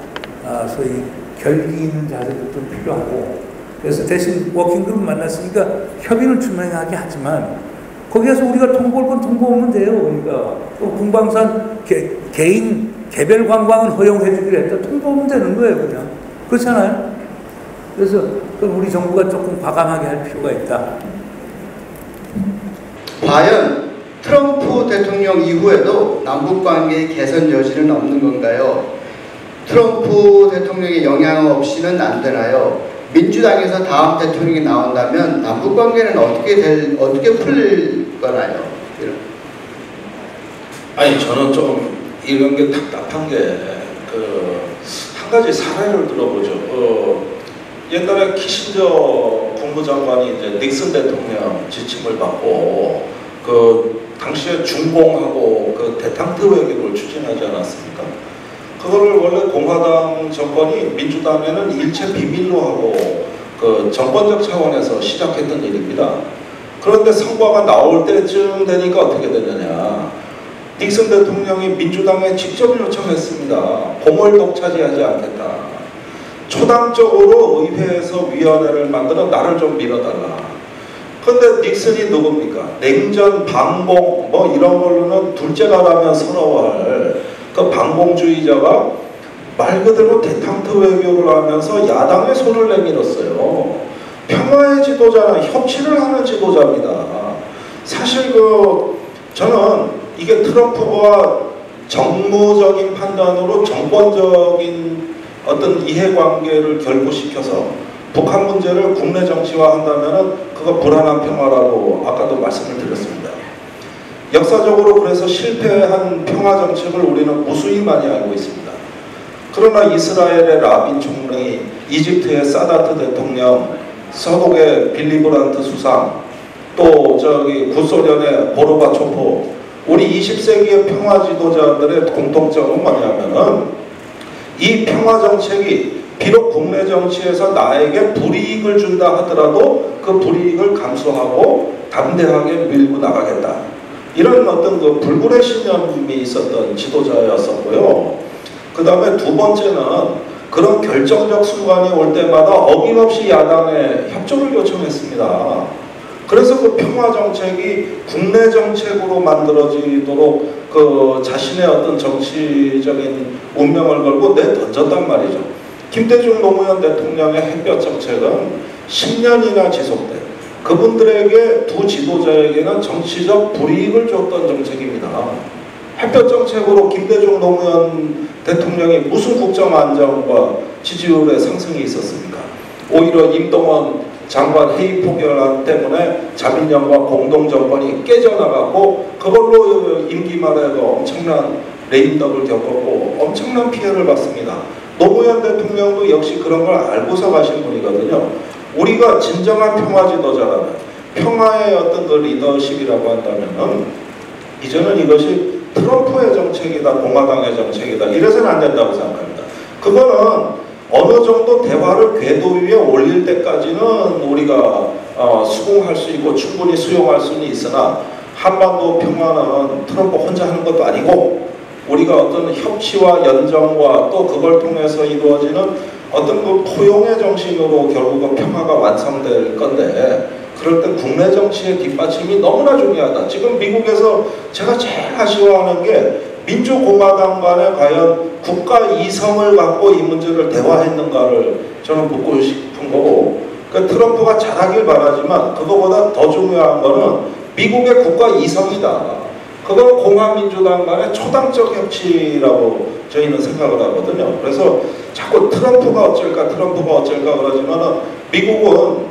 소위 결기 있는 자세도 좀 필요하고, 그래서 대신 워킹그룹 만났으니까 협의는 투명하게 하지만, 거기에서 우리가 통보할 건 통보하면 돼요. 그러니까 또 금방산 개인 개별 관광은 허용해 주기로 했다. 통보하면 되는 거예요, 그냥. 그렇잖아요. 그래서 우리 정부가 조금 과감하게 할 필요가 있다. 과연 트럼프 대통령 이후에도 남북관계의 개선 여지는 없는 건가요? 트럼프 대통령의 영향 없이는 안 되나요? 민주당에서 다음 대통령이 나온다면 남북관계는 어떻게 풀릴 거나요? 아니, 저는 좀 이런 게 답답한 게 한 가지 사례를 들어보죠. 옛날에 키신저 국무장관이 이제 닉슨 대통령 지침을 받고 당시에 중공하고 대탕트 외교를 추진하지 않았습니까? 그거를 원래 공화당 정권이 민주당에는 일체 비밀로 하고 정권적 차원에서 시작했던 일입니다. 그런데 성과가 나올 때쯤 되니까 어떻게 되느냐. 닉슨 대통령이 민주당에 직접 요청했습니다. 공을 독차지하지 않겠다. 초당적으로 의회에서 위원회를 만들어 나를 좀 밀어달라. 그런데 닉슨이 누굽니까? 냉전, 반공 뭐 이런 걸로는 둘째가라면 서러워할 그 반공주의자가 말 그대로 대탕트 외교를 하면서 야당의 손을 내밀었어요. 평화의 지도자는 협치를 하는 지도자입니다. 사실 저는 이게 트럼프가 정무적인 판단으로 정권적인 어떤 이해관계를 결부시켜서 북한 문제를 국내 정치화한다면 그거 불안한 평화라고 아까도 말씀을 드렸습니다. 역사적으로 그래서 실패한 평화 정책을 우리는 무수히 많이 알고 있습니다. 그러나 이스라엘의 라빈 총리, 이집트의 사다트 대통령, 서독의 빌리 브란트 수상, 또 구소련의 고르바초프, 우리 20세기의 평화 지도자들의 공통점은 뭐냐면은 이 평화 정책이 비록 국내 정치에서 나에게 불이익을 준다 하더라도 그 불이익을 감수하고 담대하게 밀고 나가겠다. 이런 어떤 불굴의 신념이 있었던 지도자였었고요. 그 다음에 두 번째는 그런 결정적 순간이 올 때마다 어김없이 야당에 협조를 요청했습니다. 그래서 그 평화 정책이 국내 정책으로 만들어지도록 자신의 어떤 정치적인 운명을 걸고 내던졌단 말이죠. 김대중 노무현 대통령의 햇볕 정책은 10년이나 지속돼 그분들에게 두 지도자에게는 정치적 불이익을 줬던 정책입니다. 햇볕 정책으로 김대중 노무현 대통령이 무슨 국정 안정과 지지율의 상승이 있었습니까? 오히려 임동원 장관 회의 포결안 때문에 자민련과 공동정권이 깨져나갔고 그걸로 임기 말에 엄청난 레임덕을 겪었고 엄청난 피해를 받습니다. 노무현 대통령도 역시 그런 걸 알고서 가신 분이거든요. 우리가 진정한 평화 지도자라면 평화의 어떤 리더십이라고 한다면 이제는 이것이 트럼프의 정책이다, 공화당의 정책이다 이래서는 안 된다고 생각합니다. 그거는 어느 정도 대화를 궤도 위에 올릴 때까지는 우리가 수긍할 수 있고 충분히 수용할 수는 있으나 한반도 평화는 트럼프 혼자 하는 것도 아니고 우리가 어떤 협치와 연정과 또 그걸 통해서 이루어지는 어떤 포용의 정신으로 결국은 평화가 완성될 건데 그럴 때 국내 정치의 뒷받침이 너무나 중요하다. 지금 미국에서 제가 제일 아쉬워하는 게 민주공화당 간에 과연 국가 이성을 갖고 이 문제를 대화했는가를 저는 묻고 싶은 거고 그러니까 트럼프가 잘하길 바라지만 그거보다 더 중요한 거는 미국의 국가 이성이다. 그건 공화민주당 간의 초당적 협치라고 저희는 생각을 하거든요. 그래서 자꾸 트럼프가 어쩔까 그러지만은 미국은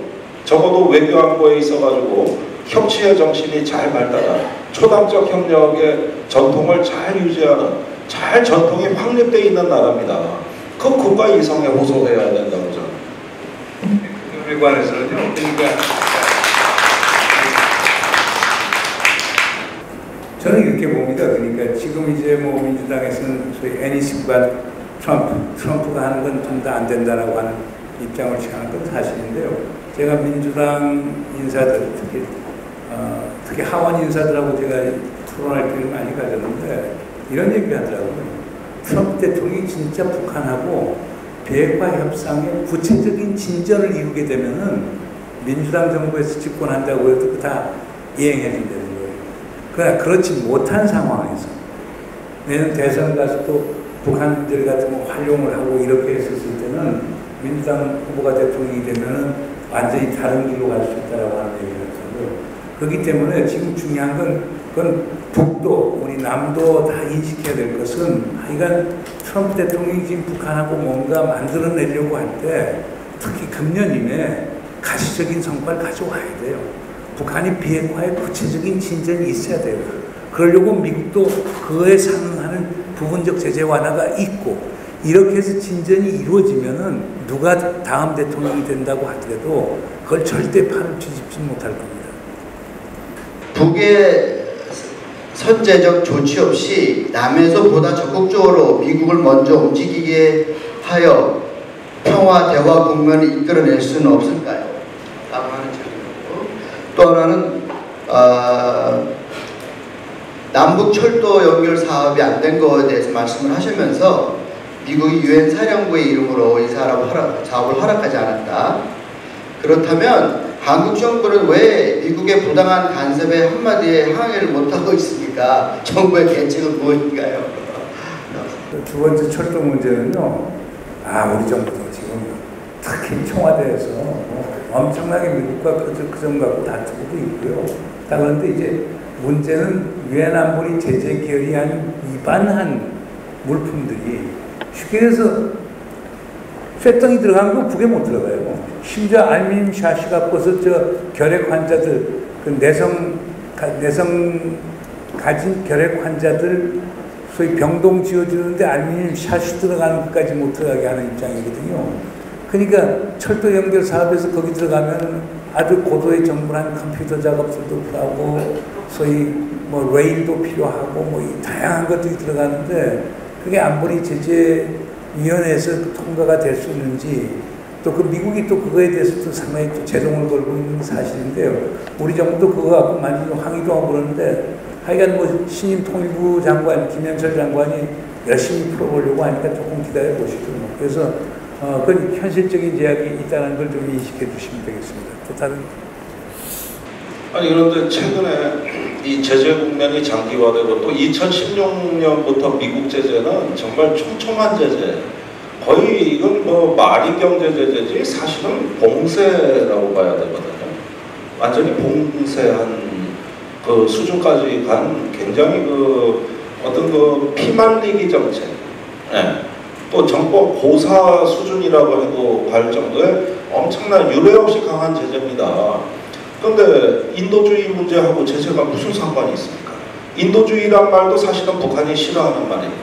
적어도 외교안보에 있어가지고 협치의 정신이 잘 발달한 초당적 협력의 전통을 잘 유지하는 잘 전통이 확립되어 있는 나라입니다. 그 국가 이성에 호소해야 된다고 저는. 그에 관해서는요. 그러니까 저는 이렇게 봅니다. 그러니까 지금 이제 뭐 민주당에서는 소위 애니스과 트럼프가 하는 건 좀 더 안 된다라고 하는 입장을 취하는 건 사실인데요. 제가 민주당 인사들 특히 하원 인사들하고 제가 토론할 기회를 많이 가졌는데 이런 얘기를 하더라고요. 트럼프 대통령이 진짜 북한하고 비핵화 협상에 구체적인 진전을 이루게 되면은 민주당 정부에서 집권한다고 해도 다 이행해 준다는 거예요. 그러나 그렇지 못한 상황에서 내년 대선 가서 또 북한 문제 같은 거 활용을 하고 이렇게 했었을 때는 민주당 후보가 대통령이 되면은 완전히 다른 길로 갈 수 있다라고 하는 얘기를 했어요. 그렇기 때문에 지금 중요한 건 그건 북도 우리 남도 다 인식해야 될 것은 하여간 트럼프 대통령이 지금 북한하고 뭔가 만들어내려고 할 때 특히 금년 이내에 가시적인 성과를 가져와야 돼요. 북한이 비핵화에 구체적인 진전이 있어야 돼요. 그러려고 미국도 그에 상응하는 부분적 제재 완화가 있고 이렇게 해서 진전이 이루어지면은 누가 다음 대통령이 된다고 하더라도 그걸 절대 팔을 뒤집지 못할 겁니다. 북의 선제적 조치 없이 남에서 보다 적극적으로 미국을 먼저 움직이게 하여 평화 대화 국면을 이끌어낼 수는 없을까요? 라고 하는 질문이고, 또 하나는 남북 철도 연결 사업이 안 된 거에 대해서 말씀을 하시면서 미국이 유엔 사령부의 이름으로 이 사업을 허락하지 않았다. 그렇다면 한국 정부는 왜 미국의 부당한 간섭에 한마디에 항의를 못하고 있습니까? 정부의 대책은 무엇인가요? 두 번째 철도 문제는요. 우리 정부도 지금 특히 청와대에서 엄청나게 미국과 그 점 갖고 다투고도 있고요. 그런데 이제 문제는 유엔 안보리 제재 결의안 위반한 물품들이 쉽게 해서 쇠덩이 들어간 거 북에 못 들어가요. 심지어 알루미늄 샤시 갖고서 저 결핵 환자들, 그 내성 가진 결핵 환자들 소위 병동 지어주는데 알루미늄 샤시 들어가는 것까지 못 들어가게 하는 입장이거든요. 그러니까 철도 연결 사업에서 거기 들어가면 아주 고도의 정밀한 컴퓨터 작업들도 필요하고 소위 뭐 레일도 필요하고 뭐 다양한 것들이 들어가는데 그게 안보리 제재위원회에서 통과가 될 수 있는지 또 그 미국이 또 그거에 대해서도 상당히 또 제동을 걸고 있는 사실인데요. 우리 정부도 그거 갖고 많이 항의도 하고 그러는데 하여간 뭐 신임 통일부 장관 김현철 장관이 열심히 풀어보려고 하니까 조금 기다려 보시죠. 그래서 그건 현실적인 제약이 있다는 걸 좀 인식해 주시면 되겠습니다. 또 다른 아니 그런데 최근에 이 제재 국면이 장기화되고 또 2016년부터 미국 제재는 정말 촘촘한 제재, 거의 이건 뭐 말이 경제 제재지 사실은 봉쇄라고 봐야 되거든요. 완전히 봉쇄한 그 수준까지 간 굉장히 그 어떤 그 피말리기 정책, 또 정법 고사 수준이라고 해도 갈 정도의 엄청난 유례 없이 강한 제재입니다. 그런데 인도주의 문제하고 제재가 무슨 상관이 있습니까? 인도주의란 말도 사실은 북한이 싫어하는 말입니다.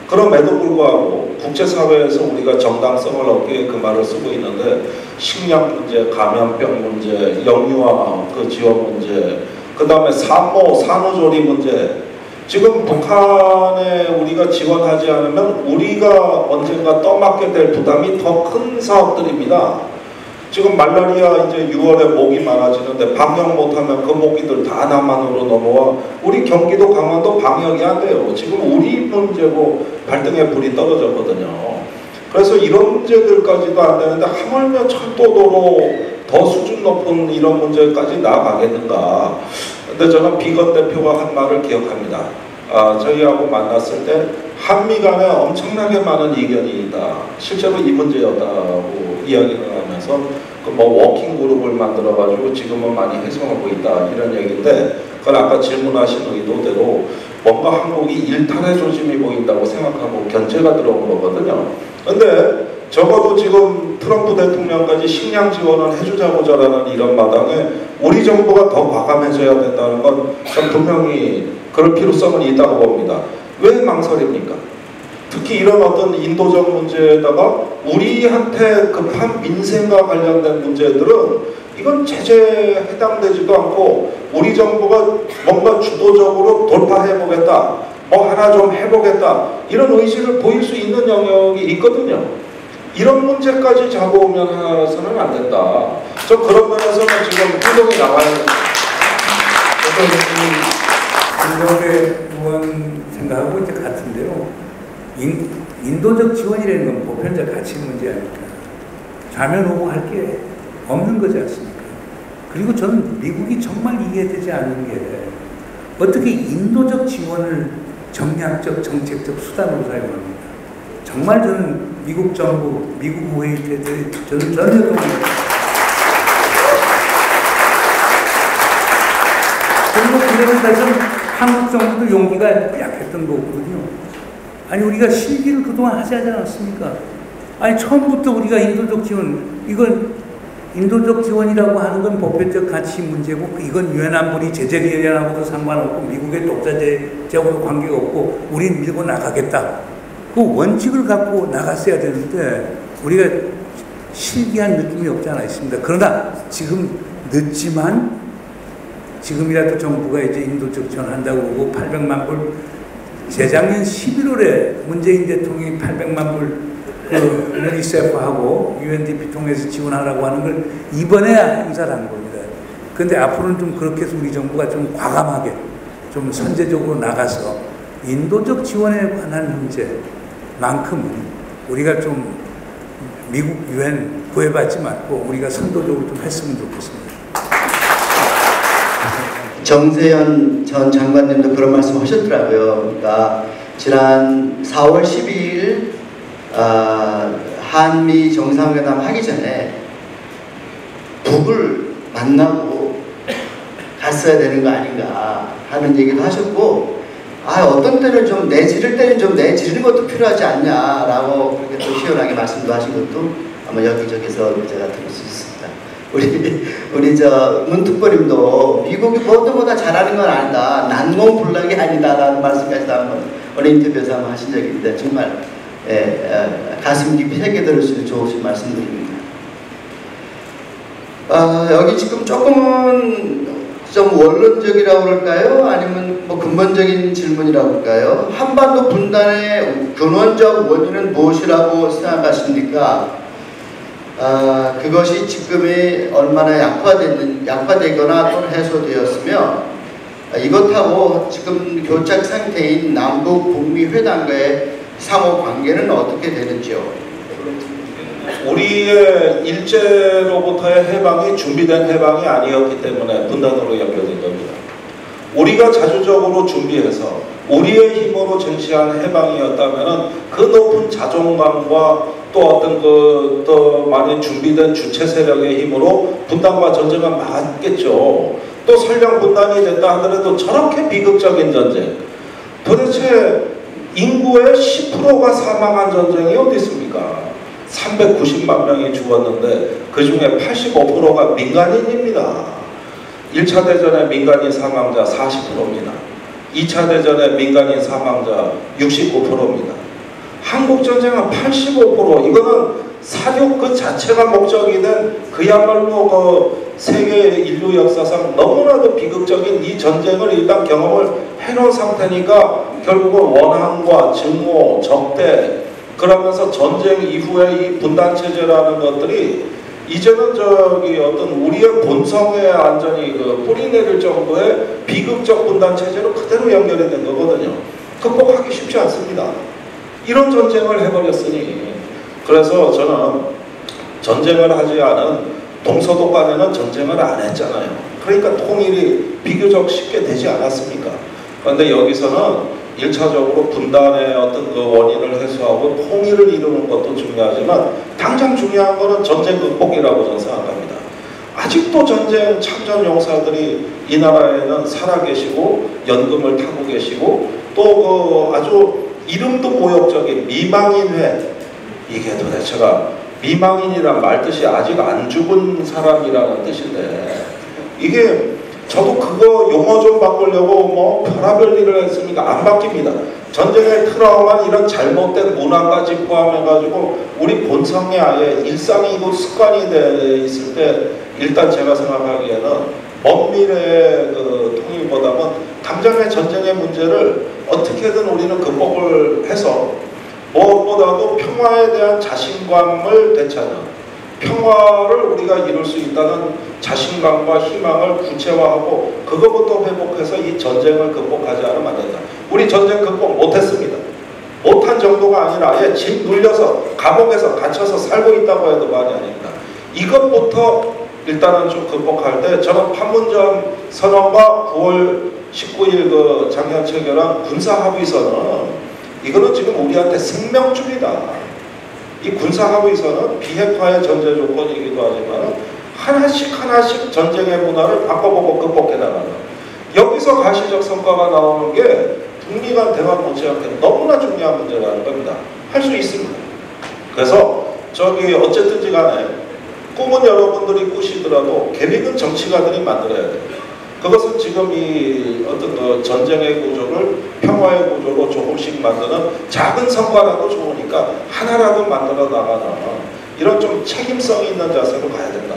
그럼에도 불구하고 국제사회에서 우리가 정당성을 얻기 위해 그 말을 쓰고 있는데 식량 문제, 감염병 문제, 영유아 그 지원 문제, 그 다음에 산후조리 문제, 지금 북한에 우리가 지원하지 않으면 우리가 언젠가 떠맡게 될 부담이 더 큰 사업들입니다. 지금 말라리아 이제 6월에 모기 많아지는데 방역 못하면 그 모기들 다 남한으로 넘어와 우리 경기도 강원도 방역이 안 돼요. 지금 우리 문제고 발등에 불이 떨어졌거든요. 그래서 이런 문제들까지도 안 되는데 하물며 철도도로 더 수준 높은 이런 문제까지 나아가겠는가. 근데 저는 비건 대표가 한 말을 기억합니다. 저희하고 만났을 때 한미 간에 엄청나게 많은 이견이 있다. 실제로 이 문제였다고 이야기를 하면서 그 뭐 워킹 그룹을 만들어 가지고 지금은 많이 해소하고 있다 이런 얘기인데 그건 아까 질문하신 의도대로 뭔가 한국이 일탈의 조짐이 보인다고 생각하고 견제가 들어온 거거든요. 근데 적어도 지금 트럼프 대통령까지 식량 지원을 해주자고자라는 이런 마당에 우리 정부가 더 과감해져야 된다는 건 전 분명히 그럴 필요성은 있다고 봅니다. 왜 망설입니까? 특히 이런 어떤 인도적 문제에다가 우리한테 급한 민생과 관련된 문제들은 이건 제재에 해당되지도 않고 우리 정부가 뭔가 주도적으로 돌파해보겠다, 뭐 하나 좀 해보겠다 이런 의지를 보일 수 있는 영역이 있거든요. 이런 문제까지 잡아오면 하나라서는 안 된다. 저 그런 면에서는 지금 행동이 나와야 된다. 김정배 의원 생각하고 이제 같은데요. 인도적 지원이라는 건 보편적 가치 문제 아닙니까? 좌면 오고 할 게 없는 거지 않습니까? 그리고 저는 미국이 정말 이해되지 않는 게 어떻게 인도적 지원을 정략적 정책적 수단으로 사용합니다. 정말 저는 미국 정부, 미국 의회 때들이 저는 전혀 동의합니다. 그리고 그런 데서 한국 정부도 용기가 약했던 거거든요. 아니 우리가 실기를 그동안 하지 않았습니까? 아니 처음부터 우리가 인도적 지원, 이건 인도적 지원이라고 하는 건 보편적 가치 문제고 이건 유엔 안보리 제재기관하고도 상관없고 미국의 독자제하고도 관계가 없고 우린 밀고 나가겠다. 그 원칙을 갖고 나갔어야 되는데 우리가 실기한 느낌이 없지 않아 있습니다. 그러나 지금 늦지만 지금이라도 정부가 이제 인도적 지원한다고 그러고 800만 불 재작년 11월에 문재인 대통령이 800만 불 유니세프하고 UNDP 통해서 지원하라고 하는 걸 이번에야 행사를 한 겁니다. 그런데 앞으로는 좀 그렇게 해서 우리 정부가 좀 과감하게 좀 선제적으로 나가서 인도적 지원에 관한 문제만큼은 우리가 좀 미국 유엔 구애받지 말고 우리가 선도적으로 좀 했으면 좋겠습니다. 정세현 전 장관님도 그런 말씀 하셨더라고요. 그러니까 지난 4월 12일 한미 정상회담 하기 전에 북을 만나고 갔어야 되는 거 아닌가 하는 얘기도 하셨고, 어떤 때는 좀 내지를 때는 좀 내지르는 것도 필요하지 않냐라고 그렇게 또 시원하게 말씀도 하신 것도 아마 여기저기서 제가 들을 수 있습니다. 우리 저 문특보님도 미국이 뭐보다 잘하는 건 아니다, 난공불락이 아니다라는 말씀까지도 한번 어느 인터뷰에서 한번 하신 적이 있는데 정말 가슴 깊이 새겨 들을 수 있는 좋으신 말씀드립니다. 여기 지금 조금은 좀 원론적이라고 그럴까요? 아니면 뭐 근본적인 질문이라고 할까요? 한반도 분단의 근원적 원인은 무엇이라고 생각하십니까? 그것이 지금이 얼마나 약화되거나 또는 해소되었으며 이것하고 지금 교착 상태인 남북 북미 회담과의 상호 관계는 어떻게 되는지요? 우리의 일제로부터의 해방이 준비된 해방이 아니었기 때문에 분단으로 연결된 겁니다. 우리가 자주적으로 준비해서 우리의 힘으로 쟁취한 해방이었다면 그 높은 자존감과 또 어떤 또 많이 준비된 주체 세력의 힘으로 분단과 전쟁을 막았겠죠. 또 설령 분단이 됐다 하더라도 저렇게 비극적인 전쟁, 도대체 인구의 10%가 사망한 전쟁이 어디 있습니까? 390만 명이 죽었는데 그 중에 85%가 민간인입니다. 1차 대전의 민간인 사망자 40%입니다. 2차 대전의 민간인 사망자 69%입니다. 한국전쟁은 85%, 이거는 사육 그 자체가 목적이 된 그야말로 그 세계 인류 역사상 너무나도 비극적인 이 전쟁을 일단 경험을 해놓은 상태니까 결국은 원한과 증오, 적대, 그러면서 전쟁 이후에 이 분단체제라는 것들이 이제는 어떤 우리의 본성에 완전히 그 뿌리 내릴 정도의 비극적 분단체제로 그대로 연결이 된 거거든요. 극복하기 쉽지 않습니다. 이런 전쟁을 해버렸으니, 그래서 저는 전쟁을 하지 않은 동서독 간에는 전쟁을 안 했잖아요. 그러니까 통일이 비교적 쉽게 되지 않았습니까? 그런데 여기서는 1차적으로 분단의 어떤 그 원인을 해소하고 통일을 이루는 것도 중요하지만 당장 중요한 것은 전쟁 극복이라고 저는 생각합니다. 아직도 전쟁 참전 용사들이 이 나라에는 살아계시고 연금을 타고 계시고 또 그 아주 이름도 모욕적인 미망인회, 이게 도대체가 미망인이란 말 뜻이 아직 안 죽은 사람이라는 뜻인데, 이게 저도 그거 용어 좀 바꾸려고 뭐 별의별 일을 했으니까 안 바뀝니다. 전쟁의 트라우마는 이런 잘못된 문화까지 포함해가지고 우리 본성에 아예 일상이고 습관이 돼 있을 때, 일단 제가 생각하기에는 먼 미래의 그 통일보다는 당장의 전쟁의 문제를 어떻게든 우리는 극복을 해서 무엇보다도 평화에 대한 자신감을 되찾는, 평화를 우리가 이룰 수 있다는 자신감과 희망을 구체화하고 그것부터 회복해서 이 전쟁을 극복하지 않으면 안 된다. 우리 전쟁 극복 못했습니다. 못한 정도가 아니라 아예 집 눌려서 감옥에서 갇혀서 살고 있다고 해도 말이 아닙니다. 이것부터 일단은 좀 극복할 때, 저는 판문점 선언과 9월 19일 그 장현 체결한 군사합의서는 이거는 지금 우리한테 생명줄이다. 이 군사합의서는 비핵화의 전제 조건이기도 하지만 하나씩 전쟁의 문화를 바꿔보고 극복해 나가는, 여기서 가시적 성과가 나오는 게 북미 간 대화 못지않게 너무나 중요한 문제라는 겁니다. 할 수 있습니다. 그래서 저기 어쨌든지 간에 꿈은 여러분들이 꾸시더라도 계획은 정치가들이 만들어야 돼요. 그것은 지금 이 어떤 그 전쟁의 구조를 평화의 구조로 조금씩 만드는 작은 성과라도 좋으니까 하나라도 만들어 나가는 이런 좀 책임성 있는 자세로 가야 된다.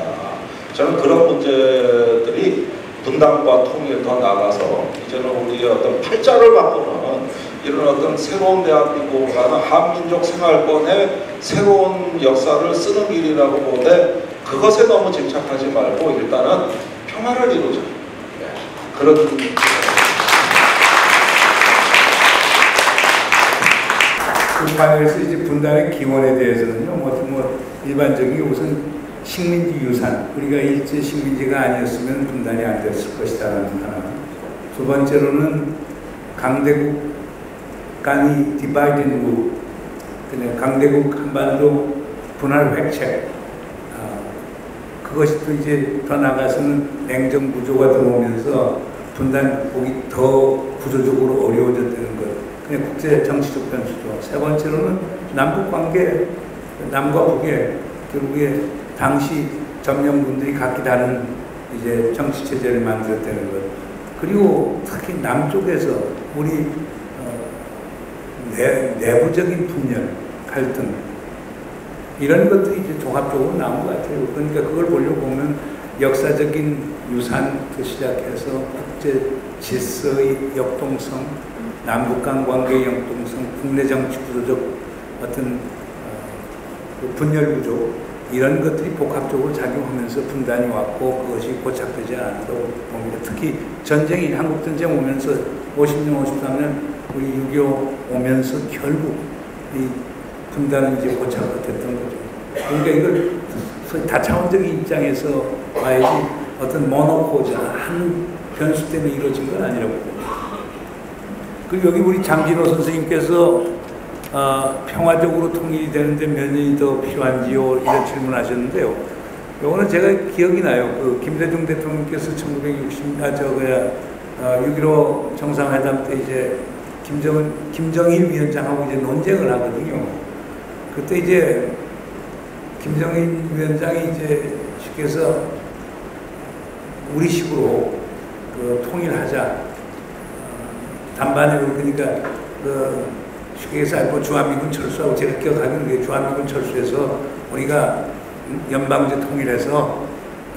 저는 그런 문제들이 분단과 통일 더 나가서 이제는 우리의 어떤 팔자를 바꾸는 이런 어떤 새로운 대한민국을 가는 한민족 생활권의 새로운 역사를 쓰는 길이라고 보는데, 그것에 너무 집착하지 말고 일단은 평화를 이루자. 그런 판에서 이제 분단의 기원에 대해서는요, 뭐 일반적인 우선 식민지 유산, 우리가 일제 식민지가 아니었으면 분단이 안 됐을 것이다라는 하나. 두 번째로는 강대국 간이 디바이드 루, 그냥 강대국 한반도 분할 획책, 그것이 또 이제 더 나가서는 냉전 구조가 들어오면서 분단국이 더 구조적으로 어려워졌다는 것. 그냥 국제 정치적 변수죠. 세 번째로는 남북 관계, 남과 북의 결국에 당시 점령군들이 각기 다른 이제 정치 체제를 만들었다는 것. 그리고 특히 남쪽에서 우리 내부적인 분열, 갈등, 이런 것들이 이제 종합적으로 나온 것 같아요. 그러니까 그걸 보려고 보면 역사적인 유산부터 시작해서 국제 질서의 역동성, 남북 간 관계의 역동성, 국내 정치 구조적 어떤 분열 구조, 이런 것들이 복합적으로 작용하면서 분단이 왔고 그것이 고착되지 않았다고 봅니다. 특히 전쟁이, 한국 전쟁 오면서 50년, 53년 우리 6.25 오면서 결국 이 분단은 이제 고착화 됐던 거죠. 그러니까 이걸 다차원적인 입장에서 봐야지 어떤 모노코자, 한 변수 때문에 이루어진 건 아니라고 봅니다. 그리고 여기 우리 장진호 선생님께서 평화적으로 통일이 되는데 몇 년이 더 필요한지요? 이런 질문 하셨는데요. 요거는 제가 기억이 나요. 그 김대중 대통령께서 6.15 정상회담 때 이제 김정일 위원장하고 이제 논쟁을 하거든요. 그때 이제 김정일 위원장이 이제 쉽게 해서 우리식으로 그 통일하자. 단반에 그러니까 그 쉽게 해서 뭐 주한미군 철수하고 제가 기억하기로는 게 주한미군 철수해서 우리가 연방제 통일해서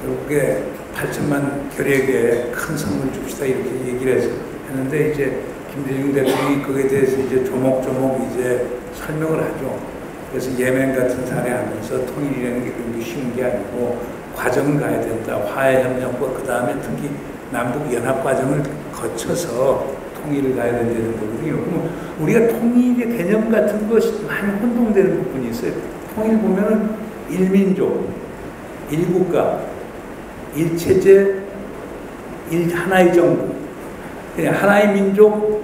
결국에 8천만 결핵에 큰 선물 줍시다 이렇게 얘기를 해서 했는데 이제 김대중 대통령이 그에 대해서 이제 조목조목 이제 설명을 하죠. 그래서 예멘 같은 사례하면서 통일이라는 게 그렇게 쉬운 게 아니고 과정을 가야 된다. 화해협력과 그 다음에 특히 남북 연합 과정을 거쳐서 통일을 가야 된다는 거거든요. 그럼 우리가 통일의 개념 같은 것이 많이 혼동되는 부분이 있어요. 통일 보면은 일민족, 일국가, 일체제, 하나의 정부, 그냥 하나의 민족,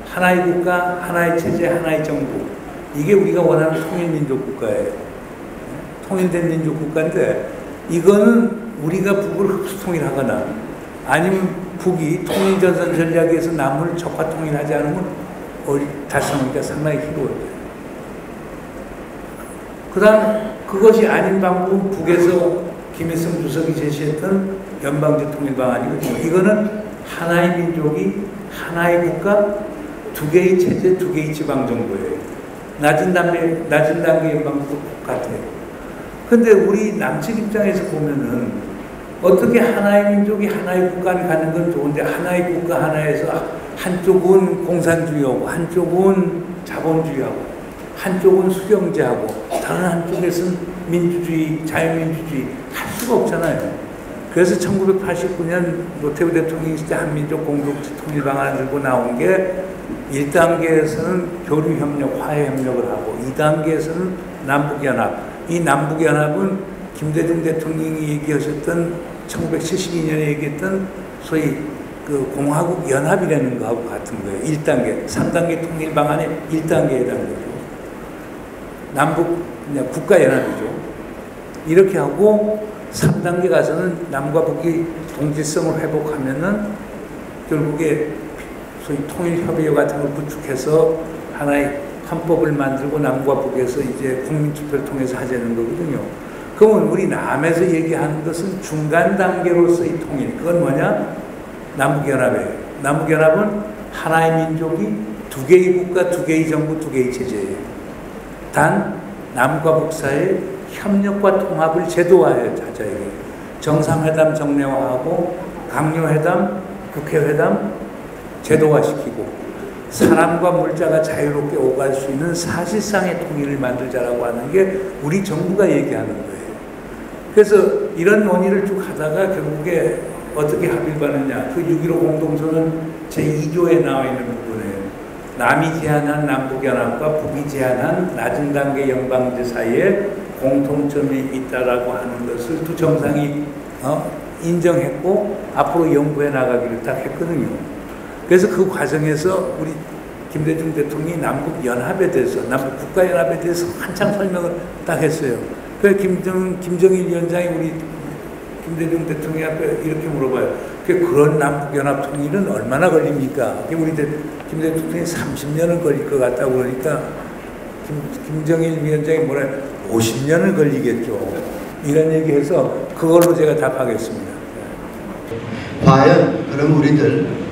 하나의 국가, 하나의 체제, 하나의 정부. 이게 우리가 원하는 통일민족 국가예요. 통일된 민족 국가인데 이거는 우리가 북을 흡수 통일하거나 아니면 북이 통일전선 전략에서 남을 적화 통일하지 않으면 달성하기가 상당히 힘들어요. 그 다음 그것이 아닌 방법은 북에서 김일성 주석이 제시했던 연방제 통일 방안이거든요. 이거는 하나의 민족이 하나의 국가, 두 개의 체제, 두 개의 지방 정도예요. 낮은 단계 연방도 같아요. 근데 우리 남측 입장에서 보면은 어떻게 하나의 민족이 하나의 국가를 갖는 건 좋은데 하나의 국가 하나에서 한쪽은 공산주의하고 한쪽은 자본주의하고 한쪽은 수경제하고 다른 한쪽에서는 민주주의, 자유민주주의 할 수가 없잖아요. 그래서 1989년 노태우 대통령이 있을 때 한민족 공동체 통일 방안을 들고 나온 게 1단계에서는 교류협력, 화해협력을 하고 2단계에서는 남북연합. 이 남북연합은 김대중 대통령이 얘기하셨던 1972년에 얘기했던 소위 그 공화국 연합이라는 거하고 같은 거예요. 1단계, 3단계 통일 방안의 1단계에 해당되죠. 남북 그냥 국가연합이죠. 이렇게 하고 3단계 가서는 남과 북이 동질성을 회복하면은 결국에 소위 통일협의회 같은 걸 구축해서 하나의 헌법을 만들고 남과 북에서 이제 국민투표를 통해서 하자는 거거든요. 그러면 우리 남에서 얘기하는 것은 중간 단계로서의 통일. 그건 뭐냐? 남북연합이에요. 남북연합은 하나의 민족이 두 개의 국가, 두 개의 정부, 두 개의 체제예요. 단 남과 북 사이의 협력과 통합을 제도화해요. 자자에게 정상회담 정례화하고 강요회담, 국회회담 제도화시키고 사람과 물자가 자유롭게 오갈 수 있는 사실상의 통일을 만들자라고 하는 게 우리 정부가 얘기하는 거예요. 그래서 이런 논의를 쭉 하다가 결국에 어떻게 합의를 받느냐. 그 6.15 공동선언 제2조에 나와 있는 부분이에요. 남이 제안한 남북연합과 북이 제안한 낮은 단계 연방제 사이에 공통점이 있다라고 하는 것을 두 정상이 인정했고 앞으로 연구해 나가기를 딱 했거든요. 그래서 그 과정에서 우리 김대중 대통령이 남북연합에 대해서, 남북국가연합에 대해서 한창 설명을 딱 했어요. 그래서 김정일 위원장이 우리 김대중 대통령 앞에 이렇게 물어봐요. 그런 남북연합 통일은 얼마나 걸립니까? 우리 김대중 대통령이 30년은 걸릴 것 같다고 그러니까 김정일 위원장이 뭐라 50년은 걸리겠죠. 이런 얘기해서 그걸로 제가 답하겠습니다. 과연 그럼 우리들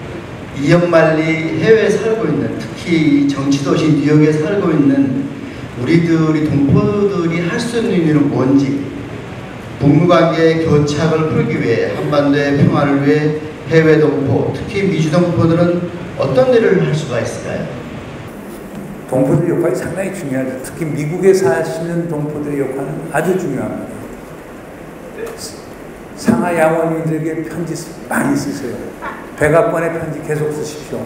이역만리 해외에 살고 있는, 특히 정치도시 뉴욕에 살고 있는 우리들이 동포들이 할 수 있는 일은 뭔지, 북미관계의 교착을 풀기 위해 한반도의 평화를 위해 해외 동포, 특히 미주 동포들은 어떤 일을 할 수가 있을까요? 동포들의 역할이 상당히 중요하죠. 특히 미국에 사시는 동포들의 역할은 아주 중요합니다. 상하 양원인들에게 편지 많이 쓰세요. 백악관에 편지 계속 쓰십시오.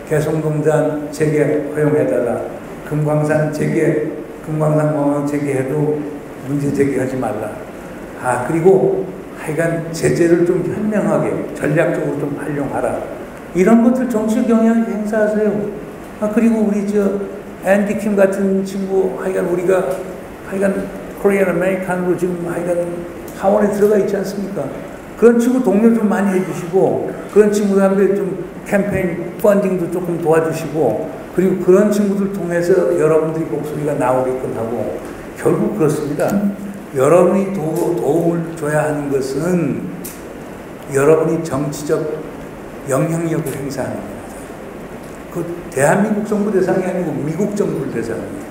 개성공단 재개 허용해달라. 금광산 공항 재개해도 문제 제기하지 말라. 그리고 하여간 제재를 좀 현명하게 전략적으로 좀 활용하라. 이런 것들 정치적 영향을 행사하세요. 그리고 우리 앤디 킴 같은 친구 우리가 코리안 아메리칸으로 지금 하원에 들어가 있지 않습니까? 그런 친구 동료 좀 많이 해주시고 그런 친구들한테 좀 캠페인 펀딩도 조금 도와주시고 그리고 그런 친구들 통해서 여러분들이 목소리가 나오게끔 하고 결국 그렇습니다. 여러분이 도움을 줘야 하는 것은 여러분이 정치적 영향력을 행사하는 겁니다. 그 대한민국 정부 대상이 아니고 미국 정부 대상입니다.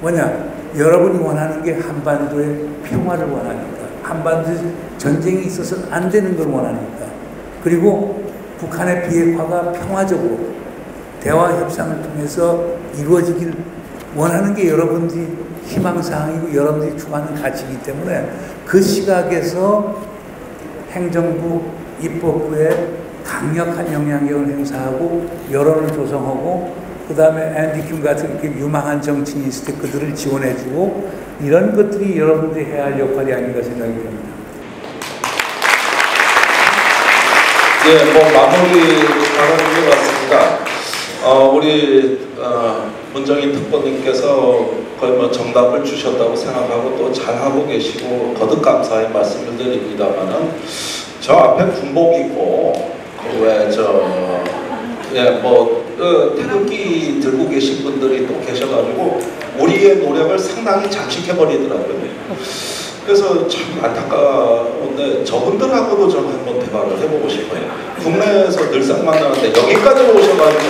뭐냐? 여러분이 원하는 게 한반도의 평화를 원하니까. 한반도에 전쟁이 있어서는 안 되는 걸 원하니까. 그리고 북한의 비핵화가 평화적으로 대화 협상을 통해서 이루어지길 원하는 게 여러분들이 희망사항이고 여러분들이 추구하는 가치이기 때문에 그 시각에서 행정부, 입법부에 강력한 영향력을 행사하고 여론을 조성하고 그 다음에 앤디 킴 같은 이렇게 유망한 정치인이 있을 때 그들을 지원해주고 이런 것들이 여러분들이 해야 할 역할이 아닌가 생각이 듭니다. 마무리 발언인 것 같습니다. 우리 문정인 특보님께서 거의 뭐 정답을 주셨다고 생각하고 또 잘하고 계시고 거듭 감사의 말씀을 드립니다만은 저 앞에 군복 입고 태극기 들고 계신 분들이 또 계셔가지고 우리의 노력을 상당히 잠식해버리더라고요. 그래서 참 안타까운데 저분들하고도 좀 한번 대화를 해보고 싶어요. 국내에서 늘상 만나는데 여기까지 오셔가지고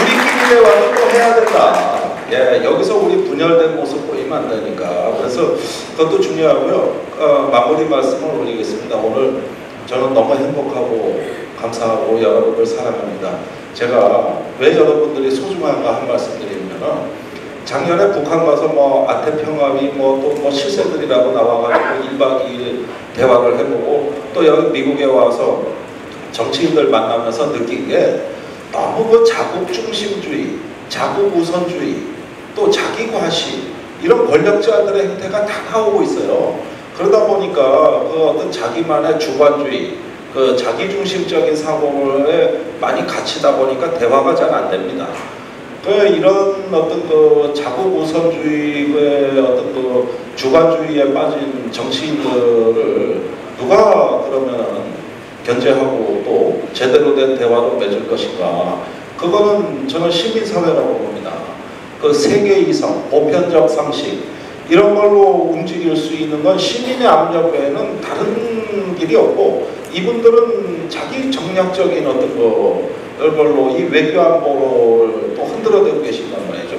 우리끼리 대화는 또 해야 된다. 예, 여기서 우리 분열된 모습 보이면 안 되니까. 그래서 그것도 중요하고요. 마무리 말씀을 올리겠습니다. 오늘 저는 너무 행복하고 감사하고 여러분들 사랑합니다. 제가 왜 여러분들이 소중한가 한 말씀 드리면은 작년에 북한 가서 뭐 아태평화위 또 실세들이라고 나와가지고 1박 2일 대화를 해보고 또 여기 미국에 와서 정치인들 만나면서 느낀 게 너무 그 자국 중심주의, 자국 우선주의, 또 자기 과시 이런 권력자들의 행태가 다 나오고 있어요. 그러다 보니까 그 어떤 자기만의 주관주의, 그 자기중심적인 사고에 많이 갇히다 보니까 대화가 잘 안 됩니다. 이런 어떤 그 자국 우선주의의 어떤 그 주관주의에 빠진 정치인들을 누가 그러면 견제하고 또 제대로 된 대화로 맺을 것인가? 그거는 저는 시민사회라고 봅니다. 그 세계 이성, 보편적 상식 이런 걸로 움직일 수 있는 건 시민의 압력 외에는 다른 길이 없고 이분들은 자기 정략적인 어떤 걸로 이 외교안보를 또 흔들어대고 계신단 말이죠.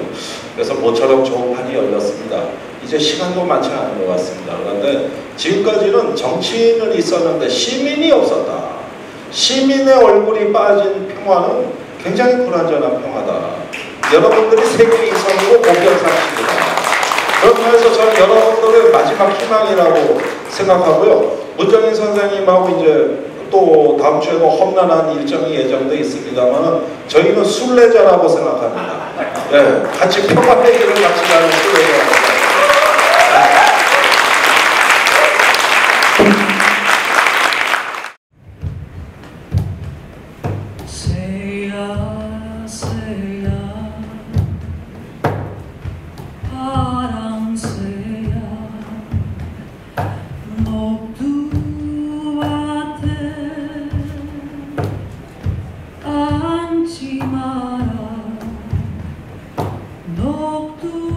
그래서 모처럼 좋은 판이 열렸습니다. 이제 시간도 많지 않은 것 같습니다. 그런데 지금까지는 정치인은 있었는데 시민이 없었다. 시민의 얼굴이 빠진 평화는 굉장히 불완전한 평화다. 여러분들이 세계 이성이고 보편상식이다. 그런 면에서 저는 여러분들의 마지막 희망이라고 생각하고요. 문정인 선생님하고 이제 또 다음 주에도 험난한 일정이 예정돼 있습니다만 저희는 순례자라고 생각합니다. 네, 같이 평화의 길을 같이 가는 순례자입니다. 마라 녹두